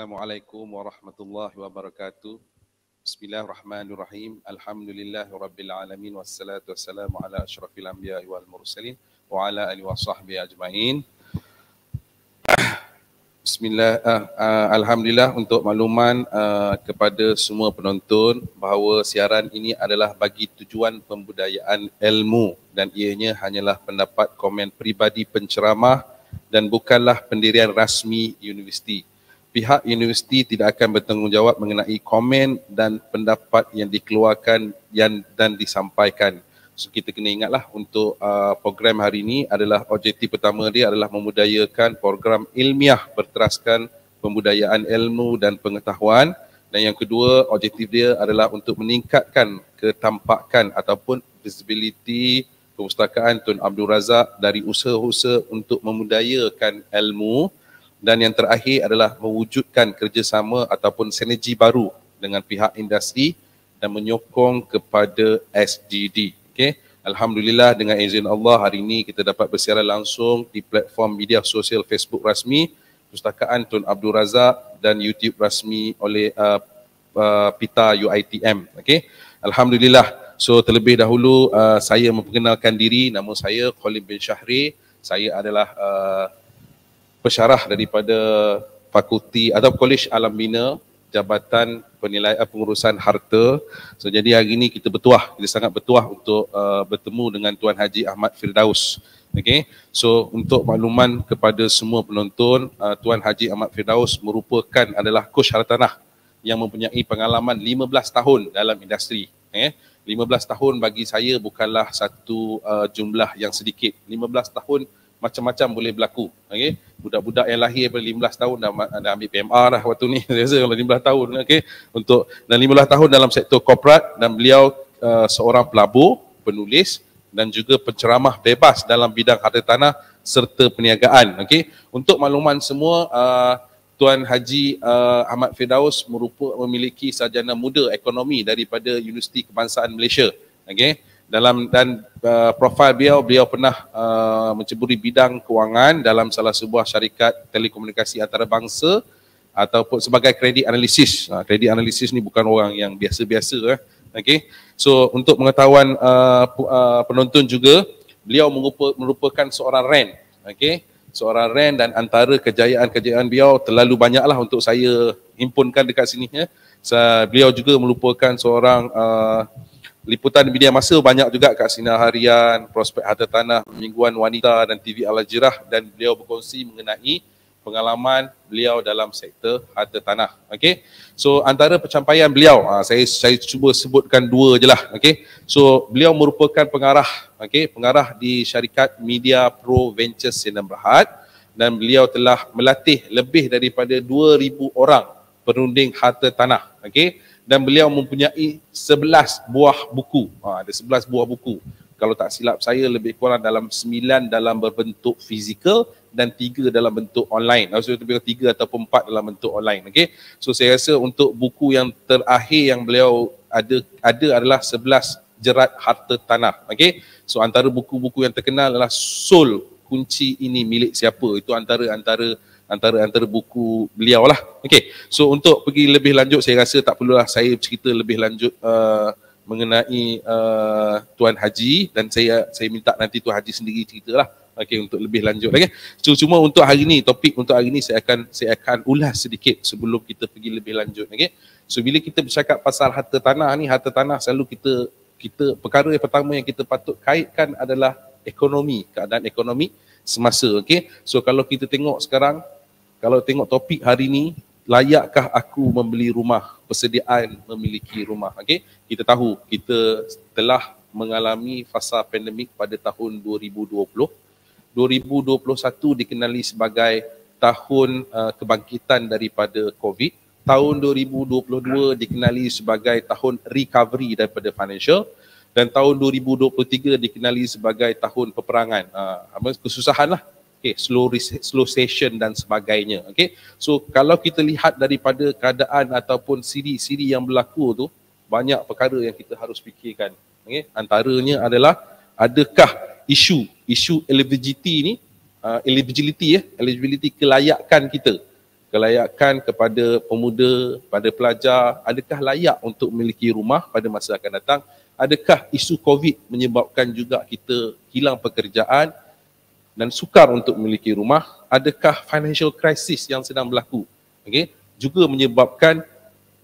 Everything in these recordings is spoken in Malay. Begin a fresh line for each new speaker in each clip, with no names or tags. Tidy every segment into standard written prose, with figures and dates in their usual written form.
Assalamualaikum warahmatullahi wabarakatuh. Bismillahirrahmanirrahim. Alhamdulillahirabbil alamin wassalatu wassalamu ala asyrafil anbiya'i wal mursalin wa ala alihi washabbihi ajmain. Alhamdulillah untuk makluman kepada semua penonton bahawa siaran ini adalah bagi tujuan pembudayaan ilmu dan ianya hanyalah pendapat komen peribadi penceramah dan bukanlah pendirian rasmi universiti. Pihak universiti tidak akan bertanggungjawab mengenai komen dan pendapat yang dikeluarkan dan disampaikan. So kita kena ingatlah untuk program hari ini adalah objektif pertama dia adalah membudayakan program ilmiah berteraskan pembudayaan ilmu dan pengetahuan, dan yang kedua objektif dia adalah untuk meningkatkan ketampakan ataupun visibility perpustakaan Tun Abdul Razak dari usaha-usaha untuk memudayakan ilmu, dan yang terakhir adalah mewujudkan kerjasama ataupun sinergi baru dengan pihak industri dan menyokong kepada SDD. Okay. Alhamdulillah dengan izin Allah hari ini kita dapat bersiaran langsung di platform media sosial Facebook rasmi Perpustakaan Tun Abdul Razak dan YouTube rasmi oleh Pita UiTM. Okay. Alhamdulillah. So terlebih dahulu saya memperkenalkan diri, nama saya Khalid bin Syahri. Saya adalah pensyarah daripada Fakulti atau Kolej Alam Bina Jabatan Penilaian Pengurusan Harta. So jadi hari ini kita sangat bertuah untuk bertemu dengan Tuan Haji Ahmad Firdaus. Okay. So untuk makluman kepada semua penonton, Tuan Haji Ahmad Firdaus adalah coach hartanah yang mempunyai pengalaman 15 tahun dalam industri. 15 tahun bagi saya bukanlah satu jumlah yang sedikit. 15 tahun macam-macam boleh berlaku. Okay. Budak-budak yang lahir pada 15 tahun dah ambil PMR dah waktu ni. Saya rasa kalau 15 tahun. Okay. Dan 15 tahun dalam sektor korporat, dan beliau seorang pelabur, penulis dan juga penceramah bebas dalam bidang harta tanah serta perniagaan. Okay. Untuk makluman semua, Tuan Haji Ahmad Firdaus memiliki sarjana muda ekonomi daripada Universiti Kebangsaan Malaysia. Okay. Profil beliau pernah menceburi bidang kewangan dalam salah sebuah syarikat telekomunikasi antarabangsa ataupun sebagai kredit analisis. Kredit analisis ni bukan orang yang biasa-biasa. Okay. So untuk pengetahuan penonton juga, beliau merupakan seorang RAN. Okay. Seorang RAN, dan antara kejayaan-kejayaan beliau terlalu banyaklah untuk saya himpunkan dekat sini. Beliau juga merupakan seorang liputan media masa banyak juga kat Sinar Harian, Prospek Harta Tanah, Mingguan Wanita dan TV Al-Ajirah, dan beliau berkongsi mengenai pengalaman beliau dalam sektor harta tanah. Okay. So antara pencapaian beliau, saya cuba sebutkan dua je lah. Okay. So beliau merupakan pengarah, pengarah di syarikat Media Pro Ventures Sdn Bhd, dan beliau telah melatih lebih daripada 2,000 orang perunding harta tanah. Okay. Dan beliau mempunyai 11 buah buku. Ada 11 buah buku. Kalau tak silap saya lebih kurang dalam 9 dalam berbentuk fizikal dan 3 dalam bentuk online. Maksudnya 3 ataupun 4 dalam bentuk online. Okay. So saya rasa untuk buku yang terakhir yang beliau ada adalah 11 jerat harta tanah. Okay. So antara buku-buku yang terkenal adalah Soul, Kunci Ini Milik Siapa. Itu antara buku beliau lah. Okay. So untuk pergi lebih lanjut, saya rasa tak perlulah saya cerita lebih lanjut mengenai Tuan Haji, dan saya minta nanti Tuan Haji sendiri ceritalah. Okay, untuk lebih lanjut. Okay. So cuma untuk hari ni, topik untuk hari ni saya akan ulas sedikit sebelum kita pergi lebih lanjut. Okay. So bila kita bercakap pasal harta tanah ni, harta tanah selalu kita perkara yang pertama yang kita patut kaitkan adalah ekonomi, keadaan ekonomi semasa. Okay. So kalau kita tengok sekarang, kalau tengok topik hari ni, layakkah aku membeli rumah, persediaan memiliki rumah. Okay? Kita tahu kita telah mengalami fasa pandemik pada tahun 2020. 2021 dikenali sebagai tahun kebangkitan daripada COVID. Tahun 2022 dikenali sebagai tahun recovery daripada financial. Dan tahun 2023 dikenali sebagai tahun peperangan. Kesusahan lah. Okay, slow session dan sebagainya. Okay. So kalau kita lihat daripada keadaan ataupun siri-siri yang berlaku tu, banyak perkara yang kita harus fikirkan. Okay. Antaranya adalah adakah isu eligibility ni, eligibility kelayakan kita kelayakan kepada pemuda, pada pelajar, adakah layak untuk memiliki rumah pada masa akan datang? Adakah isu COVID menyebabkan juga kita hilang pekerjaan dan sukar untuk memiliki rumah? Adakah financial crisis yang sedang berlaku, okay, juga menyebabkan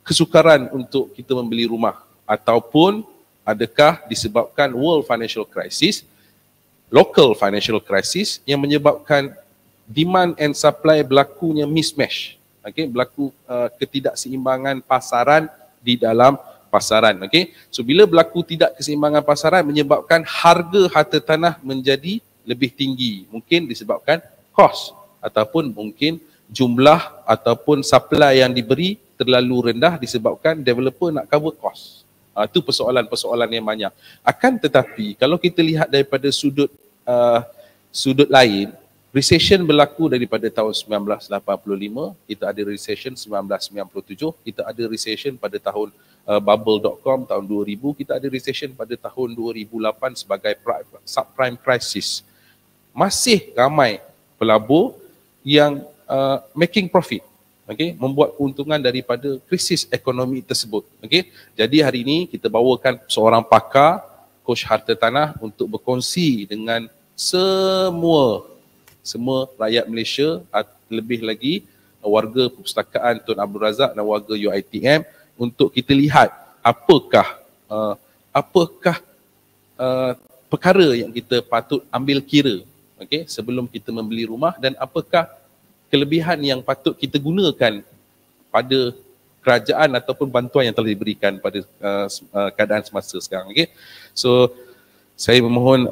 kesukaran untuk kita membeli rumah? Ataupun adakah disebabkan world financial crisis, local financial crisis yang menyebabkan demand and supply berlakunya mismatch, okay, berlaku ketidakseimbangan pasaran di dalam pasaran, okay. So bila berlaku tidak keseimbangan pasaran menyebabkan harga harta tanah menjadi lebih tinggi, mungkin disebabkan kos ataupun mungkin jumlah ataupun supply yang diberi terlalu rendah disebabkan developer nak cover kos. Itu persoalan-persoalan yang banyak. Akan tetapi kalau kita lihat daripada sudut lain, recession berlaku daripada tahun 1985, kita ada recession 1997, kita ada recession pada tahun bubble.com tahun 2000, kita ada recession pada tahun 2008 sebagai subprime crisis. Masih ramai pelabur yang making profit, okay, membuat keuntungan daripada krisis ekonomi tersebut. Okay. Jadi hari ini kita bawakan seorang pakar, coach harta tanah untuk berkongsi dengan semua rakyat Malaysia, lebih lagi warga perpustakaan Tun Abdul Razak dan warga UiTM, untuk kita lihat apakah perkara yang kita patut ambil kira, okay, sebelum kita membeli rumah, dan apakah kelebihan yang patut kita gunakan pada kerajaan ataupun bantuan yang telah diberikan pada keadaan semasa sekarang. Okay. So saya memohon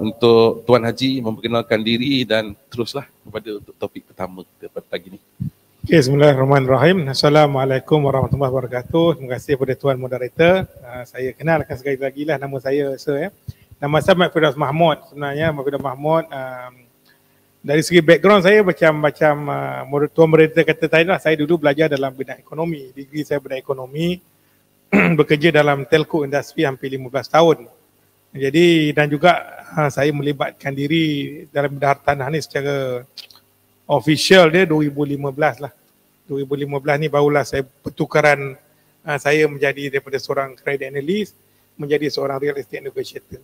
untuk Tuan Haji memperkenalkan diri dan teruslah kepada untuk topik pertama kita pada pagi ini.
Okay, bismillahirrahmanirrahim. Assalamualaikum warahmatullahi wabarakatuh. Terima kasih kepada Tuan Moderator. Saya kenalkan sekali lagi lah, nama saya Sir. Nama saya Mat Firdaus Mahmud. Sebenarnya Mat Firdaus Mahmud, dari segi background saya macam Tuan Moderator kata tadi lah, saya dulu belajar dalam bidang ekonomi. Degree saya bidang ekonomi, bekerja dalam telco industri hampir 15 tahun. Jadi dan juga saya melibatkan diri dalam bidang harta tanah ni secara official dia 2015 lah. 2015 ni barulah saya pertukaran saya menjadi daripada seorang credit analyst menjadi seorang real estate negotiator.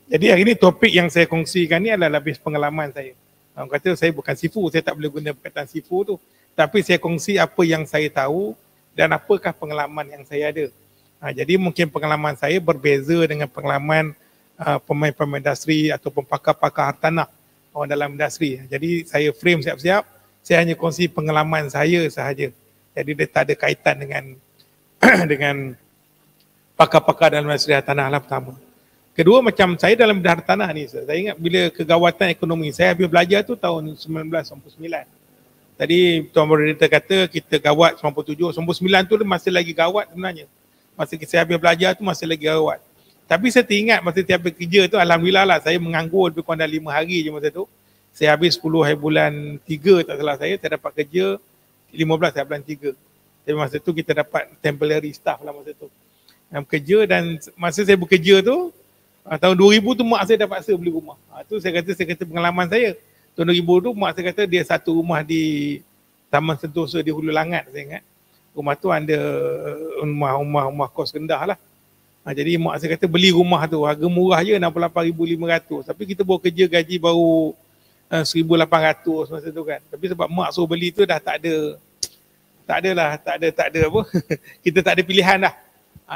Jadi hari ni topik yang saya kongsikan ni adalah lebih pengalaman saya. Orang kata saya bukan sifu, saya tak boleh guna perkataan sifu tu. Tapi saya kongsi apa yang saya tahu dan apakah pengalaman yang saya ada. Jadi mungkin pengalaman saya berbeza dengan pengalaman pemain-pemain industri ataupun pakar-pakar hartanah orang dalam industri. Jadi saya frame siap-siap, saya hanya kongsi pengalaman saya sahaja. Jadi dia tak ada kaitan dengan dengan pakar-pakar dalam industri hartanah lah pertama. Kedua, macam saya dalam bidang hartanah ni, saya ingat bila kegawatan ekonomi, saya habis belajar tu tahun 1999. Tadi Tuan Moderator kata kita gawat 97, 99 tu masih lagi gawat sebenarnya. Masa saya habis belajar tu masih lagi gawat. Tapi saya teringat masa saya habis kerja tu, alhamdulillah lah, saya menganggur lebih kurang dalam 5 hari je masa tu. Saya habis 10 hari bulan 3 tak salah saya dapat kerja 15 hari bulan 3. Tapi masa tu kita dapat temporary staff lah masa tu. Yang kerja, dan masa saya bekerja tu, tahun 2000 tu mak saya dah paksa beli rumah. Tu saya kata pengalaman saya. Tahun 2000 tu mak saya kata dia satu rumah di Taman Sentosa di Hulu Langat, saya ingat. Rumah tu ada rumah kos rendah lah. Jadi mak saya kata beli rumah tu, harga murah je 68,500. Tapi kita bawa kerja gaji baru 1,800 masa tu kan. Tapi sebab mak suruh beli tu dah tak ada apa. Kita tak ada pilihan dah.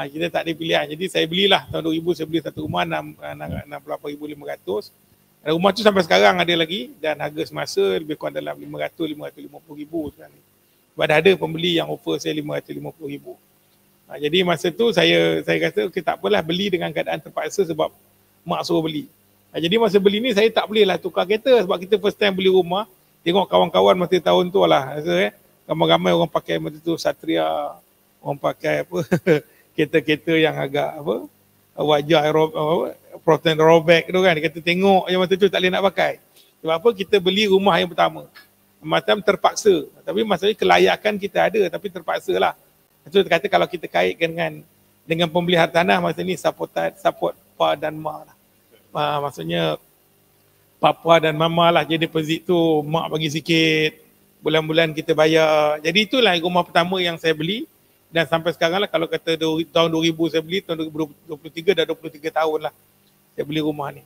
Kita tak ada pilihan. Jadi saya belilah tahun 2000, saya beli satu rumah 68,500. Rumah tu sampai sekarang ada lagi dan harga semasa lebih kurang dalam 500-550,000 sekarang ni. Sebab ada pembeli yang offer saya 550,000. Jadi masa tu saya kata okay, tak apalah, beli dengan keadaan terpaksa sebab mak suruh beli. Jadi masa beli ni saya tak boleh lah tukar kereta sebab kita first time beli rumah. Tengok kawan-kawan masa tahun tu lah. Ramai-ramai orang pakai masa tu Satria, orang pakai apa kereta-kereta yang agak apa, wajah Proton Aerobac tu kan. Dia kata tengok je masa tu tak boleh nak pakai. Sebab apa, kita beli rumah yang pertama. Macam terpaksa. Tapi maksudnya kelayakan kita ada tapi terpaksa lah. Itu kata kalau kita kaitkan dengan pembeli hartanah, masa ni support pa dan ma lah. Maksudnya papa dan mama lah jadi deposit tu mak bagi sikit. bulan-bulan kita bayar. Jadi itulah rumah pertama yang saya beli, dan sampai sekarang lah, kalau kata tahun 2000 saya beli, tahun 2023 dah 23 tahun lah saya beli rumah ni.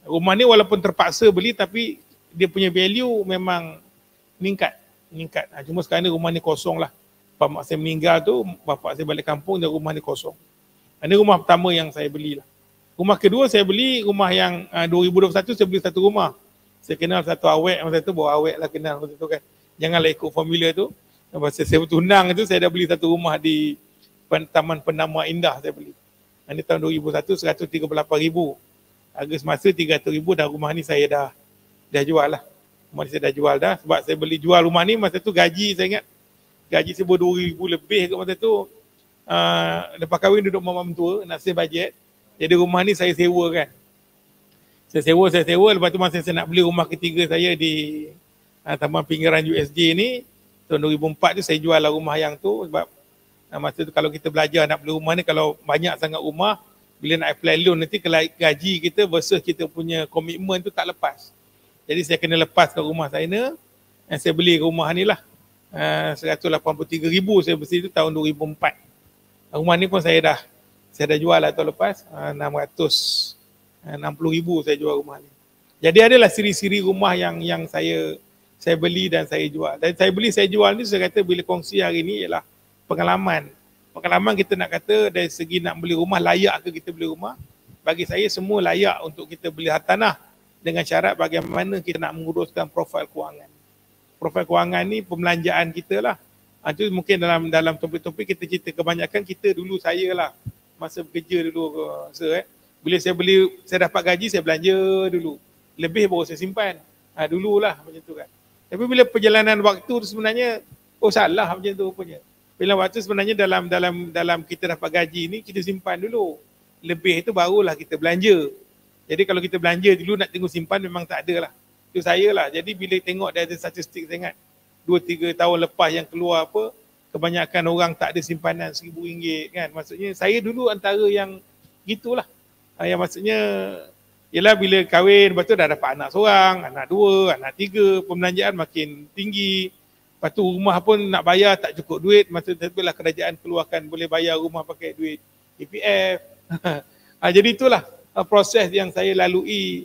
Rumah ni walaupun terpaksa beli, tapi dia punya value memang meningkat. Cuma sekarang ni rumah ni kosong lah. Bapak saya meninggal tu, bapak saya balik kampung dan rumah ni kosong. Ini rumah pertama yang saya beli lah. Rumah kedua saya beli, rumah yang 2021 saya beli satu rumah. Saya kenal satu awek masa tu, bawa awek lah kenal masa tu kan. Janganlah ikut formula tu. Masa saya bertunang tu, saya dah beli satu rumah di Taman Penama Indah saya beli. Ini tahun 2001, 138,000. Harga semasa 300,000, dan rumah ni saya dah jual lah. Rumah ni saya dah jual dah. Sebab saya beli jual rumah ni, masa tu gaji saya ingat. Gaji saya 2,000 lebih kat masa tu. Lepas kahwin duduk mak mentua, nak save bajet. Jadi rumah ni saya sewa kan. Saya sewa. Lepas tu masa saya nak beli rumah ketiga saya di Taman Pinggiran USJ ni, tahun 2004 tu saya jual lah rumah yang tu. Sebab masa tu kalau kita belajar nak beli rumah ni, kalau banyak sangat rumah, bila nak apply loan nanti kalau gaji kita versus kita punya komitmen tu tak lepas. Jadi saya kena lepaskan rumah saya ni, dan saya beli rumah ni lah. 183,000 saya beli tu tahun 2004. Rumah ni pun saya dah jual lah tahun lepas. 660,000 saya jual rumah ni. Jadi adalah siri-siri rumah yang saya beli dan saya jual. Dan saya jual ni, saya kata bila kongsi hari ni ialah pengalaman. Pengalaman kita nak kata dari segi nak beli rumah, layak ke kita beli rumah? Bagi saya semua layak untuk kita beli hartanah, dengan syarat bagaimana kita nak menguruskan profil kewangan. Profil kewangan ni pembelanjaan kita lah. Itu mungkin dalam topik-topik kita cerita kebanyakan kita dulu, saya lah masa bekerja dulu, bila saya dapat gaji, saya belanja dulu. Lebih baru saya simpan. Dululah macam tu kan. Tapi bila perjalanan waktu tu sebenarnya, salah macam tu rupanya. Bila waktu sebenarnya dalam kita dapat gaji ni, kita simpan dulu. Lebih itu barulah kita belanja. Jadi kalau kita belanja dulu nak tengok simpan, memang tak ada lah. Itu saya lah. Jadi bila tengok dari statistik, saya ingat 2-3 tahun lepas yang keluar apa, kebanyakan orang tak ada simpanan RM1,000 kan. Maksudnya saya dulu antara yang gitulah. Yang maksudnya ialah bila kahwin, lepas tu dah dapat anak seorang, anak dua, anak tiga, pembelanjaan makin tinggi. Lepas tu rumah pun nak bayar tak cukup duit. Maksudnya lah kerajaan keluarkan boleh bayar rumah pakai duit EPF. Jadi itulah proses yang saya lalui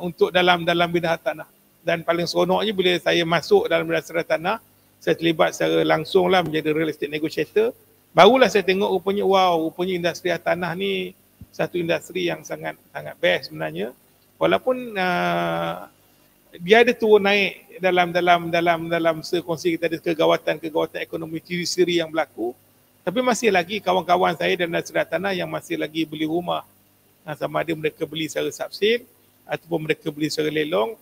untuk dalam bidang hartanah. Dan paling seronoknya bila saya masuk dalam bidang hartanah, saya terlibat secara langsung lah menjadi real estate negotiator. Barulah saya tengok rupanya industri hartanah ni satu industri yang sangat best sebenarnya. Walaupun dia ada turun naik dalam sekongsi kita, ada kegawatan ekonomi ciri-ciri yang berlaku, tapi masih lagi kawan-kawan saya dan industri hartanah yang masih lagi beli rumah, sama ada mereka beli secara subsid ataupun mereka beli secara lelong.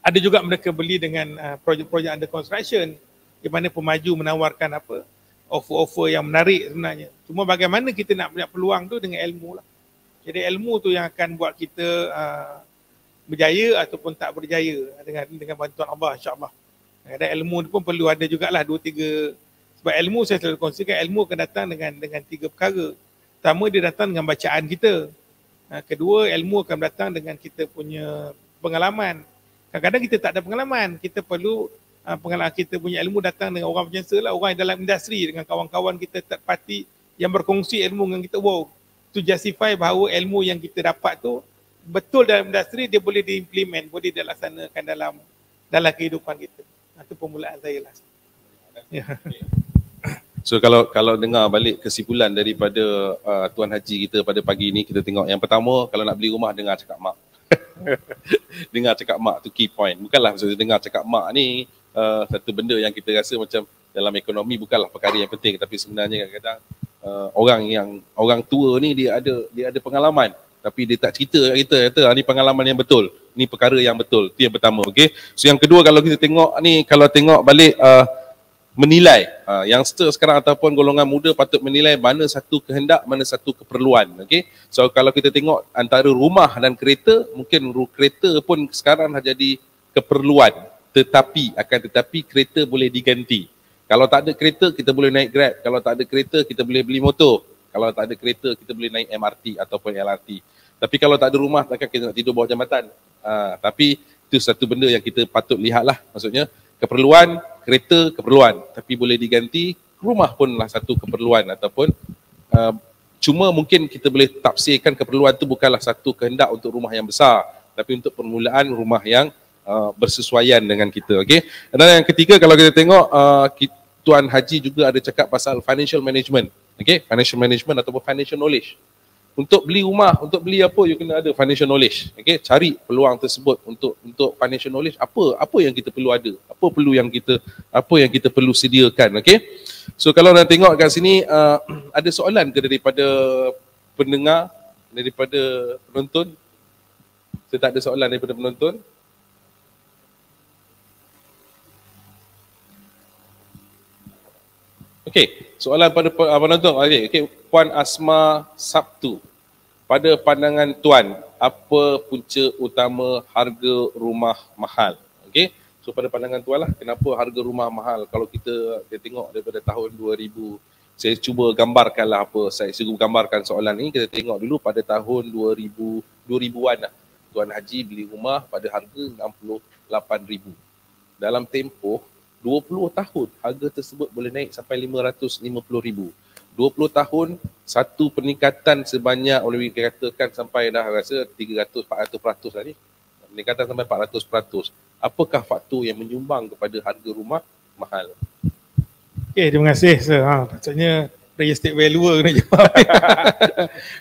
Ada juga mereka beli dengan projek-projek under construction, di mana pemaju menawarkan offer-offer yang menarik sebenarnya. Cuma bagaimana kita nak punya peluang tu dengan ilmu lah. Jadi ilmu tu yang akan buat kita berjaya ataupun tak berjaya dengan bantuan Allah, insya-Allah. Dan ilmu tu pun perlu ada jugalah 2-3, sebab ilmu saya selalu kongsikan, ilmu akan datang dengan 3 perkara. Pertama, dia datang dengan bacaan kita. Kedua, ilmu akan datang dengan kita punya pengalaman. Kadang-kadang kita tak ada pengalaman, kita perlu pengalaman, kita punya ilmu datang dengan orang macam lah, orang dalam industri, dengan kawan-kawan kita third party yang berkongsi ilmu dengan kita. To justify bahawa ilmu yang kita dapat tu betul dalam industri, dia boleh diimplement, boleh dilaksanakan dalam kehidupan kita. Itu permulaan saya lah.
So kalau dengar balik kesimpulan daripada Tuan Haji kita pada pagi ni, kita tengok yang pertama, kalau nak beli rumah, dengar cakap mak. Dengar cakap mak tu key point. Bukanlah maksudnya dengar cakap mak ni satu benda yang kita rasa macam dalam ekonomi bukanlah perkara yang penting, tapi sebenarnya kadang-kadang orang tua ni dia ada pengalaman, tapi dia tak cerita kat kita, kata ni pengalaman yang betul, ni perkara yang betul. Itu yang pertama, okey. So yang kedua, kalau kita tengok ni, kalau tengok balik menilai, youngster sekarang ataupun golongan muda patut menilai mana satu kehendak, mana satu keperluan, okey. So kalau kita tengok antara rumah dan kereta, mungkin kereta pun sekarang dah jadi keperluan, tetapi kereta boleh diganti. Kalau tak ada kereta, kita boleh naik Grab. Kalau tak ada kereta, kita boleh beli motor. Kalau tak ada kereta, kita boleh naik MRT ataupun LRT. Tapi kalau tak ada rumah, takkan kita nak tidur bawah jambatan. Tapi itu satu benda yang kita patut lihatlah. Maksudnya, Keperluan, kereta keperluan, tapi boleh diganti, rumah punlah satu keperluan ataupun cuma mungkin kita boleh tafsirkan keperluan tu bukanlah satu kehendak untuk rumah yang besar, tapi untuk permulaan rumah yang bersesuaian dengan kita. Okey. Dan yang ketiga, kalau kita tengok Tuan Haji juga ada cakap pasal financial management. Okey, financial management ataupun financial knowledge. Untuk beli rumah, untuk beli apa, you kena ada financial knowledge. Okey, cari peluang tersebut untuk financial knowledge. Apa yang kita perlu ada? Apa yang kita perlu sediakan? Okey. So kalau nak tengok kat sini ada soalan ke daripada pendengar, daripada penonton? Saya tak ada soalan daripada penonton. Okey, soalan pada penonton. Okey, Puan Asma Sabtu. Pada pandangan tuan, apa punca utama harga rumah mahal? Okey. So pada pandangan tuan lah, kenapa harga rumah mahal? Kalau kita tengok daripada tahun 2000, saya cuba gambarkanlah apa, saya cuba gambarkan soalan ni, kita tengok dulu pada tahun 2000-an lah. Tuan Haji beli rumah pada harga 68,000. Dalam tempoh 20 tahun, harga tersebut boleh naik sampai 550,000. 20 tahun, satu peningkatan sebanyak, boleh dikatakan sampai dah rasa 300-400% lah ni. Peningkatan sampai 400%. Apakah faktor yang menyumbang kepada harga rumah mahal?
Okay, terima kasih sir. Maksudnya real estate valuer kena jawab.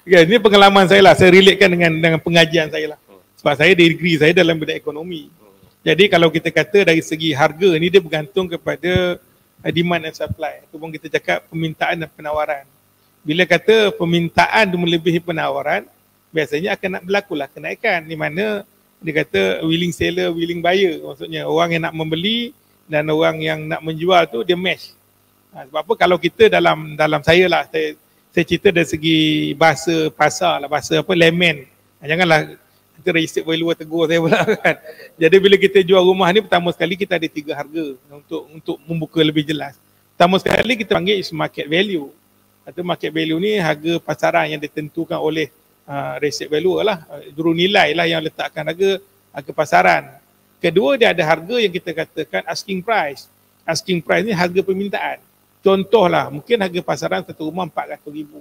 Okay, ini pengalaman saya lah, saya relatekan dengan pengajian saya lah. Sebab saya degree saya dalam bidang ekonomi. Jadi kalau kita kata dari segi harga ni, dia bergantung kepada demand dan supply. Ataupun kita cakap permintaan dan penawaran. Bila kata permintaan melebihi penawaran, biasanya akan nak berlakulah kenaikan. Di mana dia kata willing seller, willing buyer. Maksudnya orang yang nak membeli dan orang yang nak menjual tu dia match. Sebab apa, kalau kita dalam saya lah, saya cerita dari segi bahasa pasar lah, bahasa apa, layman. Janganlah kita register valuer tegur saya pula kan. Jadi bila kita jual rumah ni, pertama sekali kita ada 3 harga untuk membuka lebih jelas. Pertama sekali kita panggil is market value. Atau market value ni harga pasaran yang ditentukan oleh real estate valuer lah. Jurunilai lah yang letakkan harga pasaran. Kedua, dia ada harga yang kita katakan asking price. Asking price ni harga permintaan. Contohlah, mungkin harga pasaran satu rumah 400,000.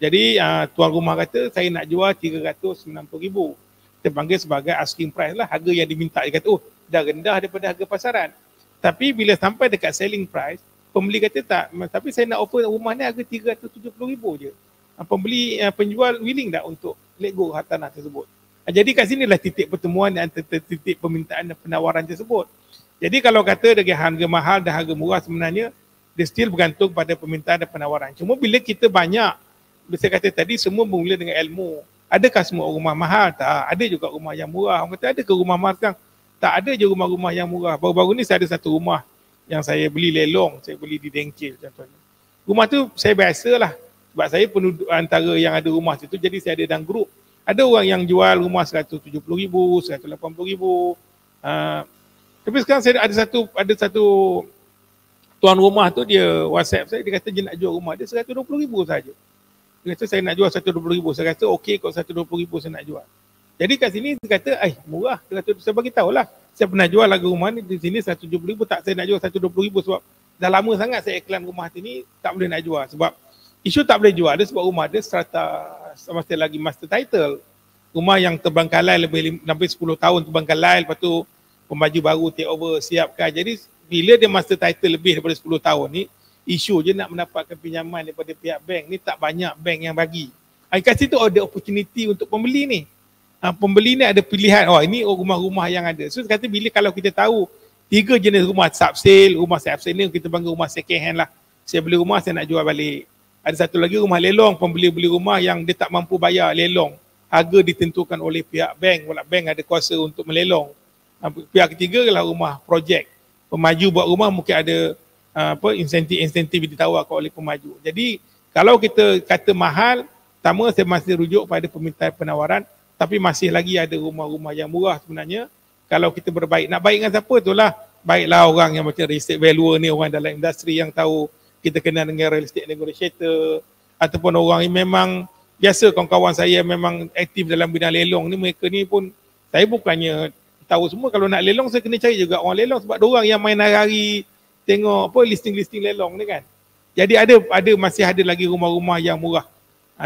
Jadi tuan rumah kata saya nak jual 390,000. Kita panggil sebagai asking price lah, harga yang diminta. Dia kata, oh dah rendah daripada harga pasaran. Tapi bila sampai dekat selling price, pembeli kata tak, tapi saya nak offer rumah ni harga 370,000 je. Penjual willing tak untuk let go tanah tersebut. Jadi kat sinilah titik pertemuan antara titik permintaan dan penawaran tersebut. Jadi kalau kata dari harga mahal dan harga murah, sebenarnya dia still bergantung pada permintaan dan penawaran. Cuma bila kita banyak, saya kata tadi, semua bermula dengan ilmu. Adakah semua rumah mahal? Tak. Ada juga rumah yang murah. Orang kata ada ke rumah mahal sekarang? Tak ada je rumah-rumah yang murah. Baru-baru ni saya ada satu rumah yang saya beli lelong. Saya beli di Dengkil contohnya. Rumah tu saya biasalah. Sebab saya penduduk antara yang ada rumah situ, jadi saya ada dalam grup. Ada orang yang jual rumah 170,000, 180,000. Tapi sekarang saya ada satu tuan rumah tu, dia WhatsApp saya, dia kata dia nak jual rumah dia 120,000 saja. Dia kata saya nak jual 120,000. Saya kata okey, kalau 120,000 saya nak jual. Jadi kat sini dia kata, murah. Dia kata, saya bagi tahulah. Saya pernah jual harga rumah ni di sini 170,000, tak, saya nak jual 120,000 sebab dah lama sangat saya iklan rumah sini, tak boleh nak jual. Sebab isu tak boleh jual dia sebab rumah dia strata masih lagi master title. Rumah yang terbengkalai lebih 10 tahun terbengkalai, lepas tu pembaju baru take over siapkan. Jadi bila dia master title lebih daripada 10 tahun ni, isu je nak mendapatkan pinjaman daripada pihak bank ni, tak banyak bank yang bagi. Kat situ ada opportunity untuk pembeli ni. Pembeli ni ada pilihan, ini rumah-rumah yang ada. So kata bila kalau kita tahu 3 jenis rumah, subsale, rumah subsale ni kita panggil rumah second hand lah. Saya beli rumah, saya nak jual balik. Ada satu lagi rumah lelong, pembeli beli rumah yang dia tak mampu bayar lelong. Harga ditentukan oleh pihak bank, walaupun bank ada kuasa untuk melelong. Pihak ketiga adalah rumah projek. Pemaju buat rumah mungkin ada insentif ditawarkan oleh pemaju. Jadi kalau kita kata mahal, pertama saya masih rujuk pada permintaan penawaran, tapi masih lagi ada rumah-rumah yang murah sebenarnya. Kalau kita berbaik, nak baik dengan siapa itulah, baiklah orang yang macam real estate valuer ni, orang dalam industri yang tahu, kita kenal dengan real estate negotiator, ataupun orang yang memang biasa, kawan-kawan saya memang aktif dalam bidang lelong ni, mereka ni pun, saya bukannya tahu semua kalau nak lelong saya kena cari juga orang lelong sebab diorang yang main hari-hari tengok apa listing-listing lelong ni kan. Jadi ada masih ada lagi rumah-rumah yang murah.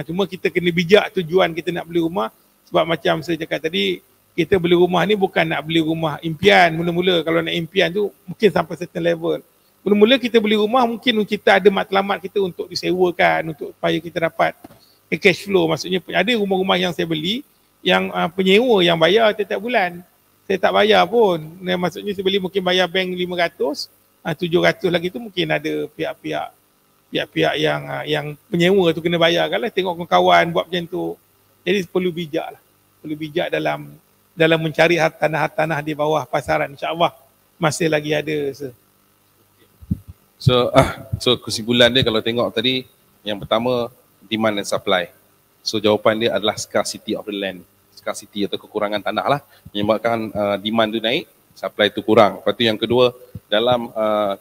Cuma kita kena bijak tujuan kita nak beli rumah sebab macam saya cakap tadi, kita beli rumah ni bukan nak beli rumah impian mula-mula. Kalau nak impian tu mungkin sampai certain level. Mula-mula kita beli rumah mungkin kita ada matlamat kita untuk disewakan, untuk supaya kita dapat cash flow. Maksudnya ada rumah-rumah yang saya beli yang penyewa yang bayar setiap bulan. Saya tak bayar pun. Maksudnya saya beli mungkin bayar bank 500, 700 lagi tu mungkin ada pihak-pihak yang penyewa tu kena bayar kan lah. Tengok kawan-kawan buat macam tu. Jadi perlu bijak lah. Perlu bijak dalam mencari tanah-tanah di bawah pasaran. InsyaAllah masih lagi ada.
So kesimpulan dia kalau tengok tadi, yang pertama demand and supply. So jawapan dia adalah scarcity of the land. Scarcity atau kekurangan tanah lah menyebabkan demand tu naik, supply tu kurang. Lepas tu yang kedua, dalam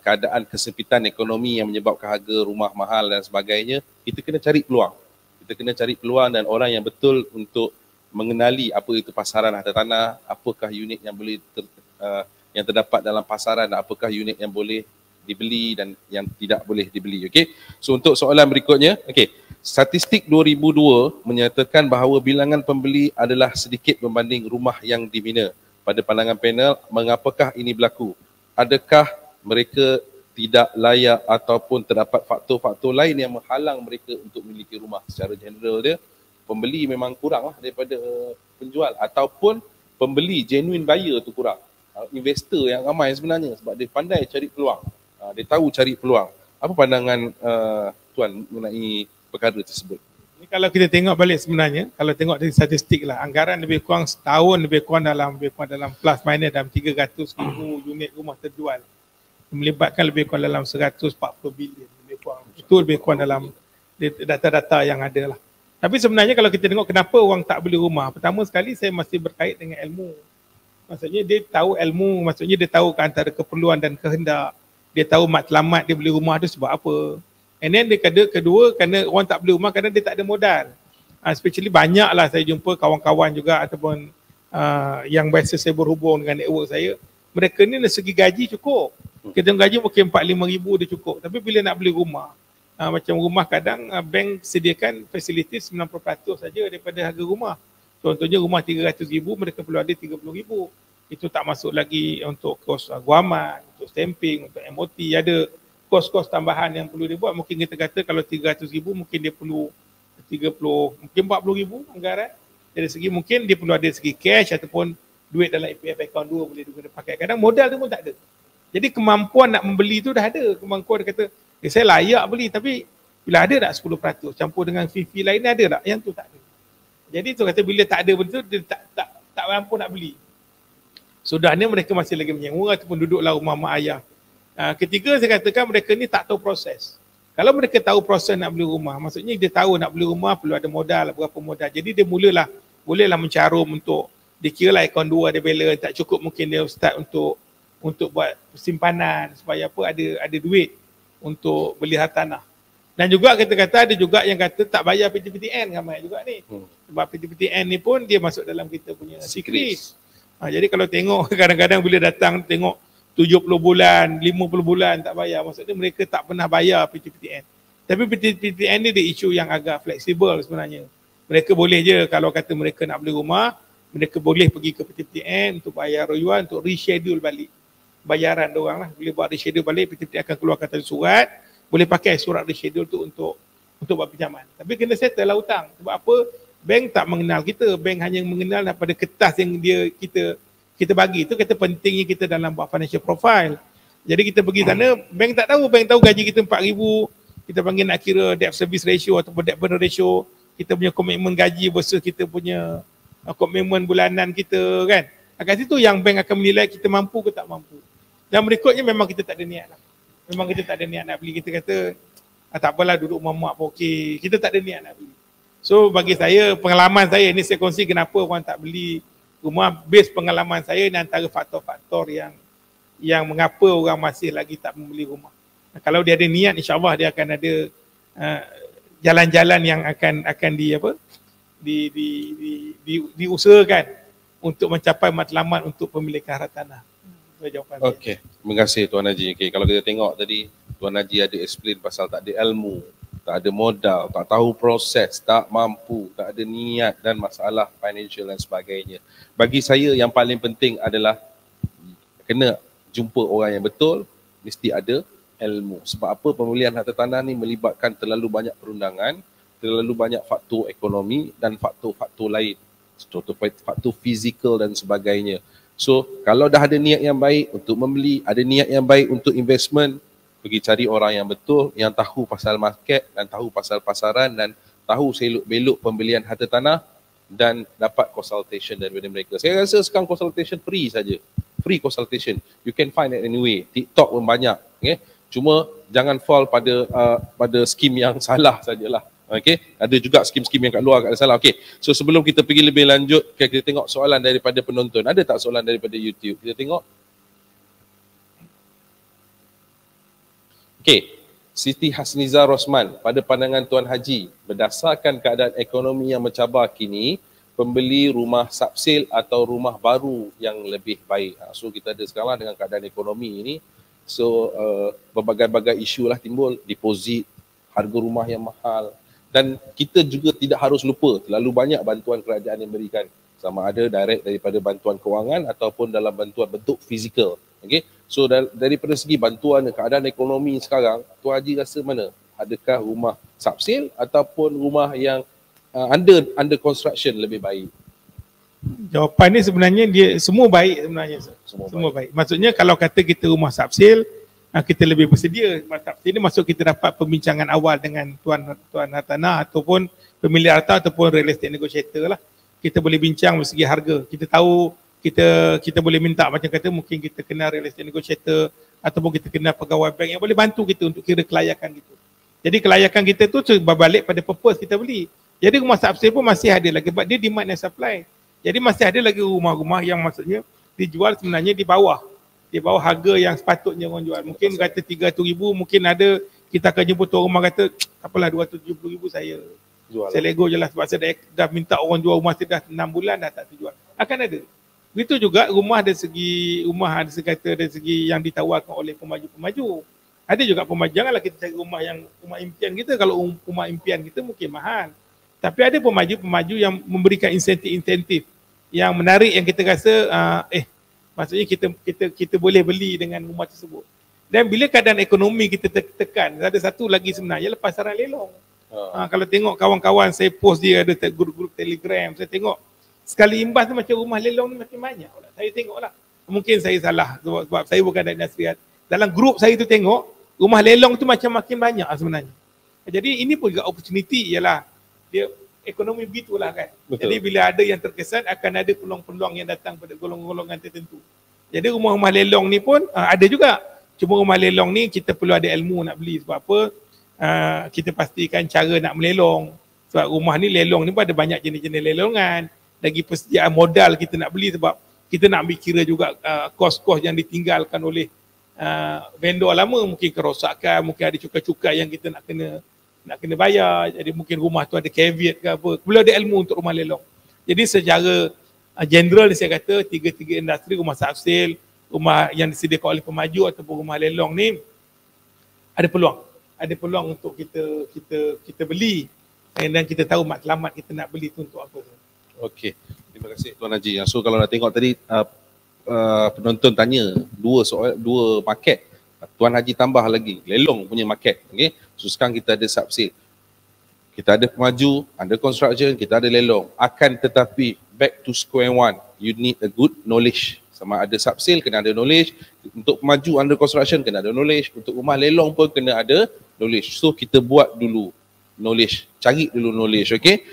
keadaan kesempitan ekonomi yang menyebabkan harga rumah mahal dan sebagainya, kita kena cari peluang. Kita kena cari peluang dan orang yang betul untuk mengenali apa itu pasaran harta tanah, apakah unit yang boleh yang terdapat dalam pasaran, dan apakah unit yang boleh dibeli dan yang tidak boleh dibeli. Okey. So untuk soalan berikutnya, okey. Statistik 2002 menyatakan bahawa bilangan pembeli adalah sedikit berbanding rumah yang dibina. Pada pandangan panel, mengapakah ini berlaku? Adakah mereka tidak layak ataupun terdapat faktor-faktor lain yang menghalang mereka untuk memiliki rumah? Secara general dia, pembeli memang kurang lah daripada penjual, ataupun pembeli genuine buyer tu kurang. Investor yang ramai sebenarnya sebab dia pandai cari peluang. Dia tahu cari peluang. Apa pandangan Tuan mengenai perkara tersebut?
Ini kalau kita tengok balik sebenarnya, kalau tengok dari statistik lah, anggaran lebih kurang setahun lebih kurang dalam plus minus dalam 300,000 unit rumah terjual. Melibatkan lebih kurang dalam 140 bilion lebih kurang. Itu lebih kurang dalam data-data yang ada lah. Tapi sebenarnya kalau kita tengok kenapa orang tak beli rumah, pertama sekali saya masih berkait dengan ilmu. Maksudnya dia tahu ilmu, maksudnya dia tahu antara keperluan dan kehendak. Dia tahu matlamat dia beli rumah tu sebab apa. And then dia kedua, kerana orang tak beli rumah kerana dia tak ada modal. Especially banyaklah saya jumpa kawan-kawan juga ataupun yang biasa saya berhubung dengan network saya. Mereka ni dari segi gaji cukup. Kita gaji mungkin 4-5 ribu dia cukup. Tapi bila nak beli rumah, macam rumah kadang bank sediakan fasilitas 90% saja daripada harga rumah. Contohnya rumah 300 ribu mereka perlu ada 30 ribu. Itu tak masuk lagi untuk kos guaman, untuk stamping, untuk MOT. Ada kos-kos tambahan yang perlu dibuat. Mungkin kita kata kalau 300 ribu mungkin dia perlu 30, mungkin 40 ribu anggaran. Dari segi mungkin dia perlu ada segi cash ataupun duit dalam EPF account 2 boleh digunakan pakai. Kadang modal tu pun tak ada. Jadi kemampuan nak membeli tu dah ada. Kemampuan dia kata, saya layak beli tapi bila ada tak 10% campur dengan fee lain ada tak? Yang tu tak ada. Jadi tu kata bila tak ada betul dia tak mampu nak beli. Sudahnya mereka masih lagi menyewa ataupun duduklah rumah mak ayah. Ketiga saya katakan mereka ni tak tahu proses. Kalau mereka tahu proses nak beli rumah, maksudnya dia tahu nak beli rumah perlu ada modal, berapa modal. Jadi dia bolehlah mencarum untuk dikiralah akaun 2 ada balance, tak cukup mungkin dia start untuk buat simpanan supaya apa ada duit untuk beli harta tanah. Dan juga kita kata ada juga yang kata tak bayar PTPTN ramai juga ni. Sebab PTPTN ni pun dia masuk dalam kita punya secret. Jadi kalau tengok kadang-kadang bila datang tengok 70 bulan, 50 bulan tak bayar, maksudnya mereka tak pernah bayar PTPTN. Tapi PTPTN ni dia isu yang agak fleksibel sebenarnya. Mereka boleh je kalau kata mereka nak beli rumah, mereka boleh pergi ke PTPTN untuk bayar royuan, untuk reschedule balik bayaran diorang lah. Boleh buat reschedule balik, PTPTN akan keluarkan surat, boleh pakai surat reschedule tu untuk buat pinjaman. Tapi kena settle lah hutang. Sebab apa? Bank tak mengenal kita, bank hanya mengenal daripada kertas yang kita bagi. Itu kata pentingnya kita dalam buat financial profile. Jadi kita pergi sana, bank tak tahu, bank tahu gaji kita 4,000, kita panggil nak kira debt service ratio ataupun debt burden ratio, kita punya komitmen gaji versus kita punya komitmen bulanan kita kan. Kat situ yang bank akan menilai kita mampu ke tak mampu. Dan berikutnya memang kita tak ada niat lah. Memang kita tak ada niat nak beli. Kita kata tak apalah duduk mak-mak pun okey. Kita tak ada niat nak beli. So bagi saya, pengalaman saya ni saya kongsi kenapa orang tak beli rumah. Base pengalaman saya ni antara faktor-faktor yang mengapa orang masih lagi tak membeli rumah. Kalau dia ada niat, insya-Allah dia akan ada jalan-jalan yang akan diusahakan untuk mencapai matlamat untuk pemilikan hartanah. Itu jawapan saya.
Okey, terima kasih Tuan Haji. Okey, kalau kita tengok tadi Tuan Haji ada explain pasal tak ada ilmu, tak ada modal, tak tahu proses, tak mampu, tak ada niat dan masalah financial dan sebagainya. Bagi saya yang paling penting adalah kena jumpa orang yang betul, mesti ada ilmu. Sebab apa pembelian harta tanah ni melibatkan terlalu banyak perundangan, terlalu banyak faktor ekonomi dan faktor-faktor lain. Contoh faktor fizikal dan sebagainya. So kalau dah ada niat yang baik untuk membeli, ada niat yang baik untuk investment, pergi cari orang yang betul, yang tahu pasal market dan tahu pasal pasaran dan tahu selok-belok pembelian harta tanah dan dapat consultation daripada mereka. Saya rasa sekarang consultation free saja. Free consultation. You can find it anyway. TikTok pun banyak. Okay? Cuma jangan fall pada skim yang salah sajalah. Okay? Ada juga skim-skim yang kat luar kat salah. Okay. So sebelum kita pergi lebih lanjut, kita tengok soalan daripada penonton. Ada tak soalan daripada YouTube? Kita tengok. Okay. Siti Hasniza Rosman, pada pandangan Tuan Haji, berdasarkan keadaan ekonomi yang mencabar kini, pembeli rumah subsale atau rumah baru yang lebih baik. So kita ada sekarang dengan keadaan ekonomi ini, so berbagai-bagai isu lah timbul, deposit, harga rumah yang mahal. Dan kita juga tidak harus lupa terlalu banyak bantuan kerajaan yang berikan. Sama ada direct daripada bantuan kewangan ataupun dalam bantuan bentuk fizikal. Okay? So daripada segi bantuan keadaan ekonomi sekarang, Tuan Haji rasa mana? Adakah rumah subsale ataupun rumah yang under construction lebih baik?
Jawapan ni sebenarnya dia semua baik sebenarnya. Semua baik. Maksudnya kalau kata kita rumah subsale, kita lebih bersedia. Subsale ni maksud kita dapat pembincangan awal dengan tuan hartanah ataupun pemilik harta ataupun real estate negotiator lah. Kita boleh bincang dari segi harga. Kita tahu kita boleh minta macam kata mungkin kita kenal real estate negotiator ataupun kita kenal pegawai bank yang boleh bantu kita untuk kira kelayakan gitu. Jadi kelayakan kita tu berbalik pada purpose kita beli. Jadi rumah subsale pun masih ada lagi sebab dia demand and supply. Jadi masih ada lagi rumah-rumah yang maksudnya dijual sebenarnya di bawah harga yang sepatutnya orang jual. Mungkin kata 300,000, mungkin ada kita akan jumpa tuan rumah kata apalah 270,000 saya jual. Saya lego je lah sebab saya dah minta orang jual rumah saya dah 6 bulan dah tak terjual. Akan ada. Begitu juga rumah dari segi yang ditawarkan oleh pemaju-pemaju. Ada juga pemaju, janganlah kita cari rumah impian kita. Kalau rumah impian kita mungkin mahal. Tapi ada pemaju-pemaju yang memberikan insentif yang menarik yang kita rasa maksudnya kita boleh beli dengan rumah tersebut. Dan bila keadaan ekonomi kita tekan, ada satu lagi sebenarnya ialah pasaran lelong. Kalau tengok kawan-kawan saya post dia ada grup-grup Telegram, saya tengok sekali imbas tu macam rumah lelong ni makin banyak. Saya tengoklah. Mungkin saya salah sebab saya bukan dari industri. Dalam grup saya tu tengok rumah lelong tu macam makin banyak sebenarnya. Jadi ini pun juga opportunity ialah dia ekonomi begitulah kan. Betul. Jadi bila ada yang terkesan akan ada peluang-peluang yang datang pada golongan-golongan tertentu. Jadi rumah-rumah lelong ni pun ada juga. Cuma rumah lelong ni kita perlu ada ilmu nak beli sebab apa? Kita pastikan cara nak melelong. Sebab rumah ni lelong ni pun ada banyak jenis-jenis lelongan. Lagi persediaan modal kita nak beli sebab kita nak ambil kira juga kos-kos yang ditinggalkan oleh vendor lama, mungkin kerosakan, mungkin ada cukai-cukai yang kita nak kena bayar. Jadi mungkin rumah tu ada caveat ke apa. Perlu ada ilmu untuk rumah lelong. Jadi secara general saya kata tiga-tiga industri, rumah subsale, rumah yang disediakan oleh pemaju ataupun rumah lelong ni ada peluang untuk kita beli dan kita tahu matlamat kita nak beli tu untuk apa.
Okey, terima kasih Tuan Haji. So kalau nak tengok tadi penonton tanya dua market. Tuan Haji tambah lagi lelong punya market. Okey. So sekarang kita ada subsale. Kita ada pemaju, ada construction, kita ada lelong. Akan tetapi back to square one, you need a good knowledge. Sama ada subsale kena ada knowledge, untuk pemaju under construction kena ada knowledge, untuk rumah lelong pun kena ada knowledge. So kita buat dulu knowledge, cari dulu knowledge. Okey.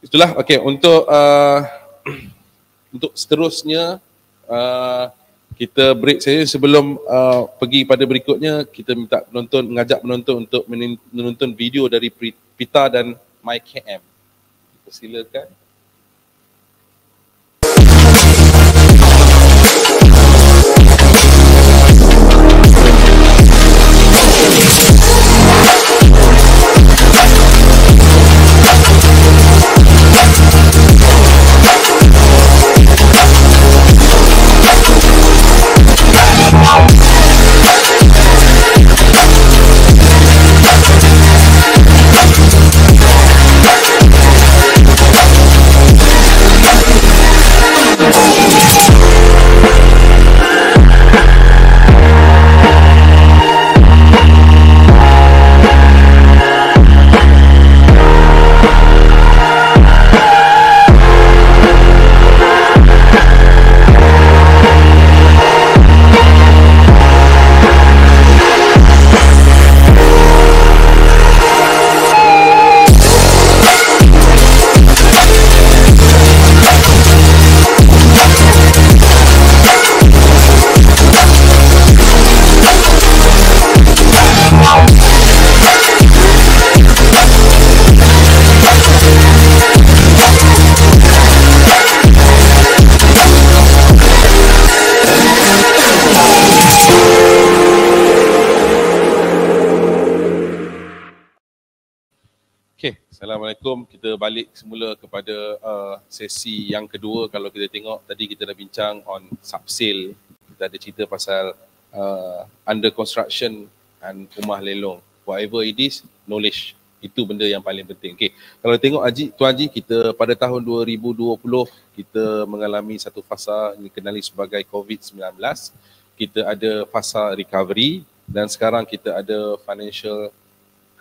Itulah okey untuk seterusnya kita break saja sebelum pergi pada berikutnya. Kita minta mengajak penonton untuk menonton video dari Pita dan MyKM. Silakan. Assalamualaikum. Kita balik semula kepada sesi yang kedua. Kalau kita tengok tadi kita dah bincang on subsale. Kita ada cerita pasal under construction dan rumah lelong. Whatever it is, knowledge. Itu benda yang paling penting. Okay. Kalau tengok Tuan Haji, kita pada tahun 2020 kita mengalami satu fasa yang dikenali sebagai COVID-19. Kita ada fasa recovery dan sekarang kita ada financial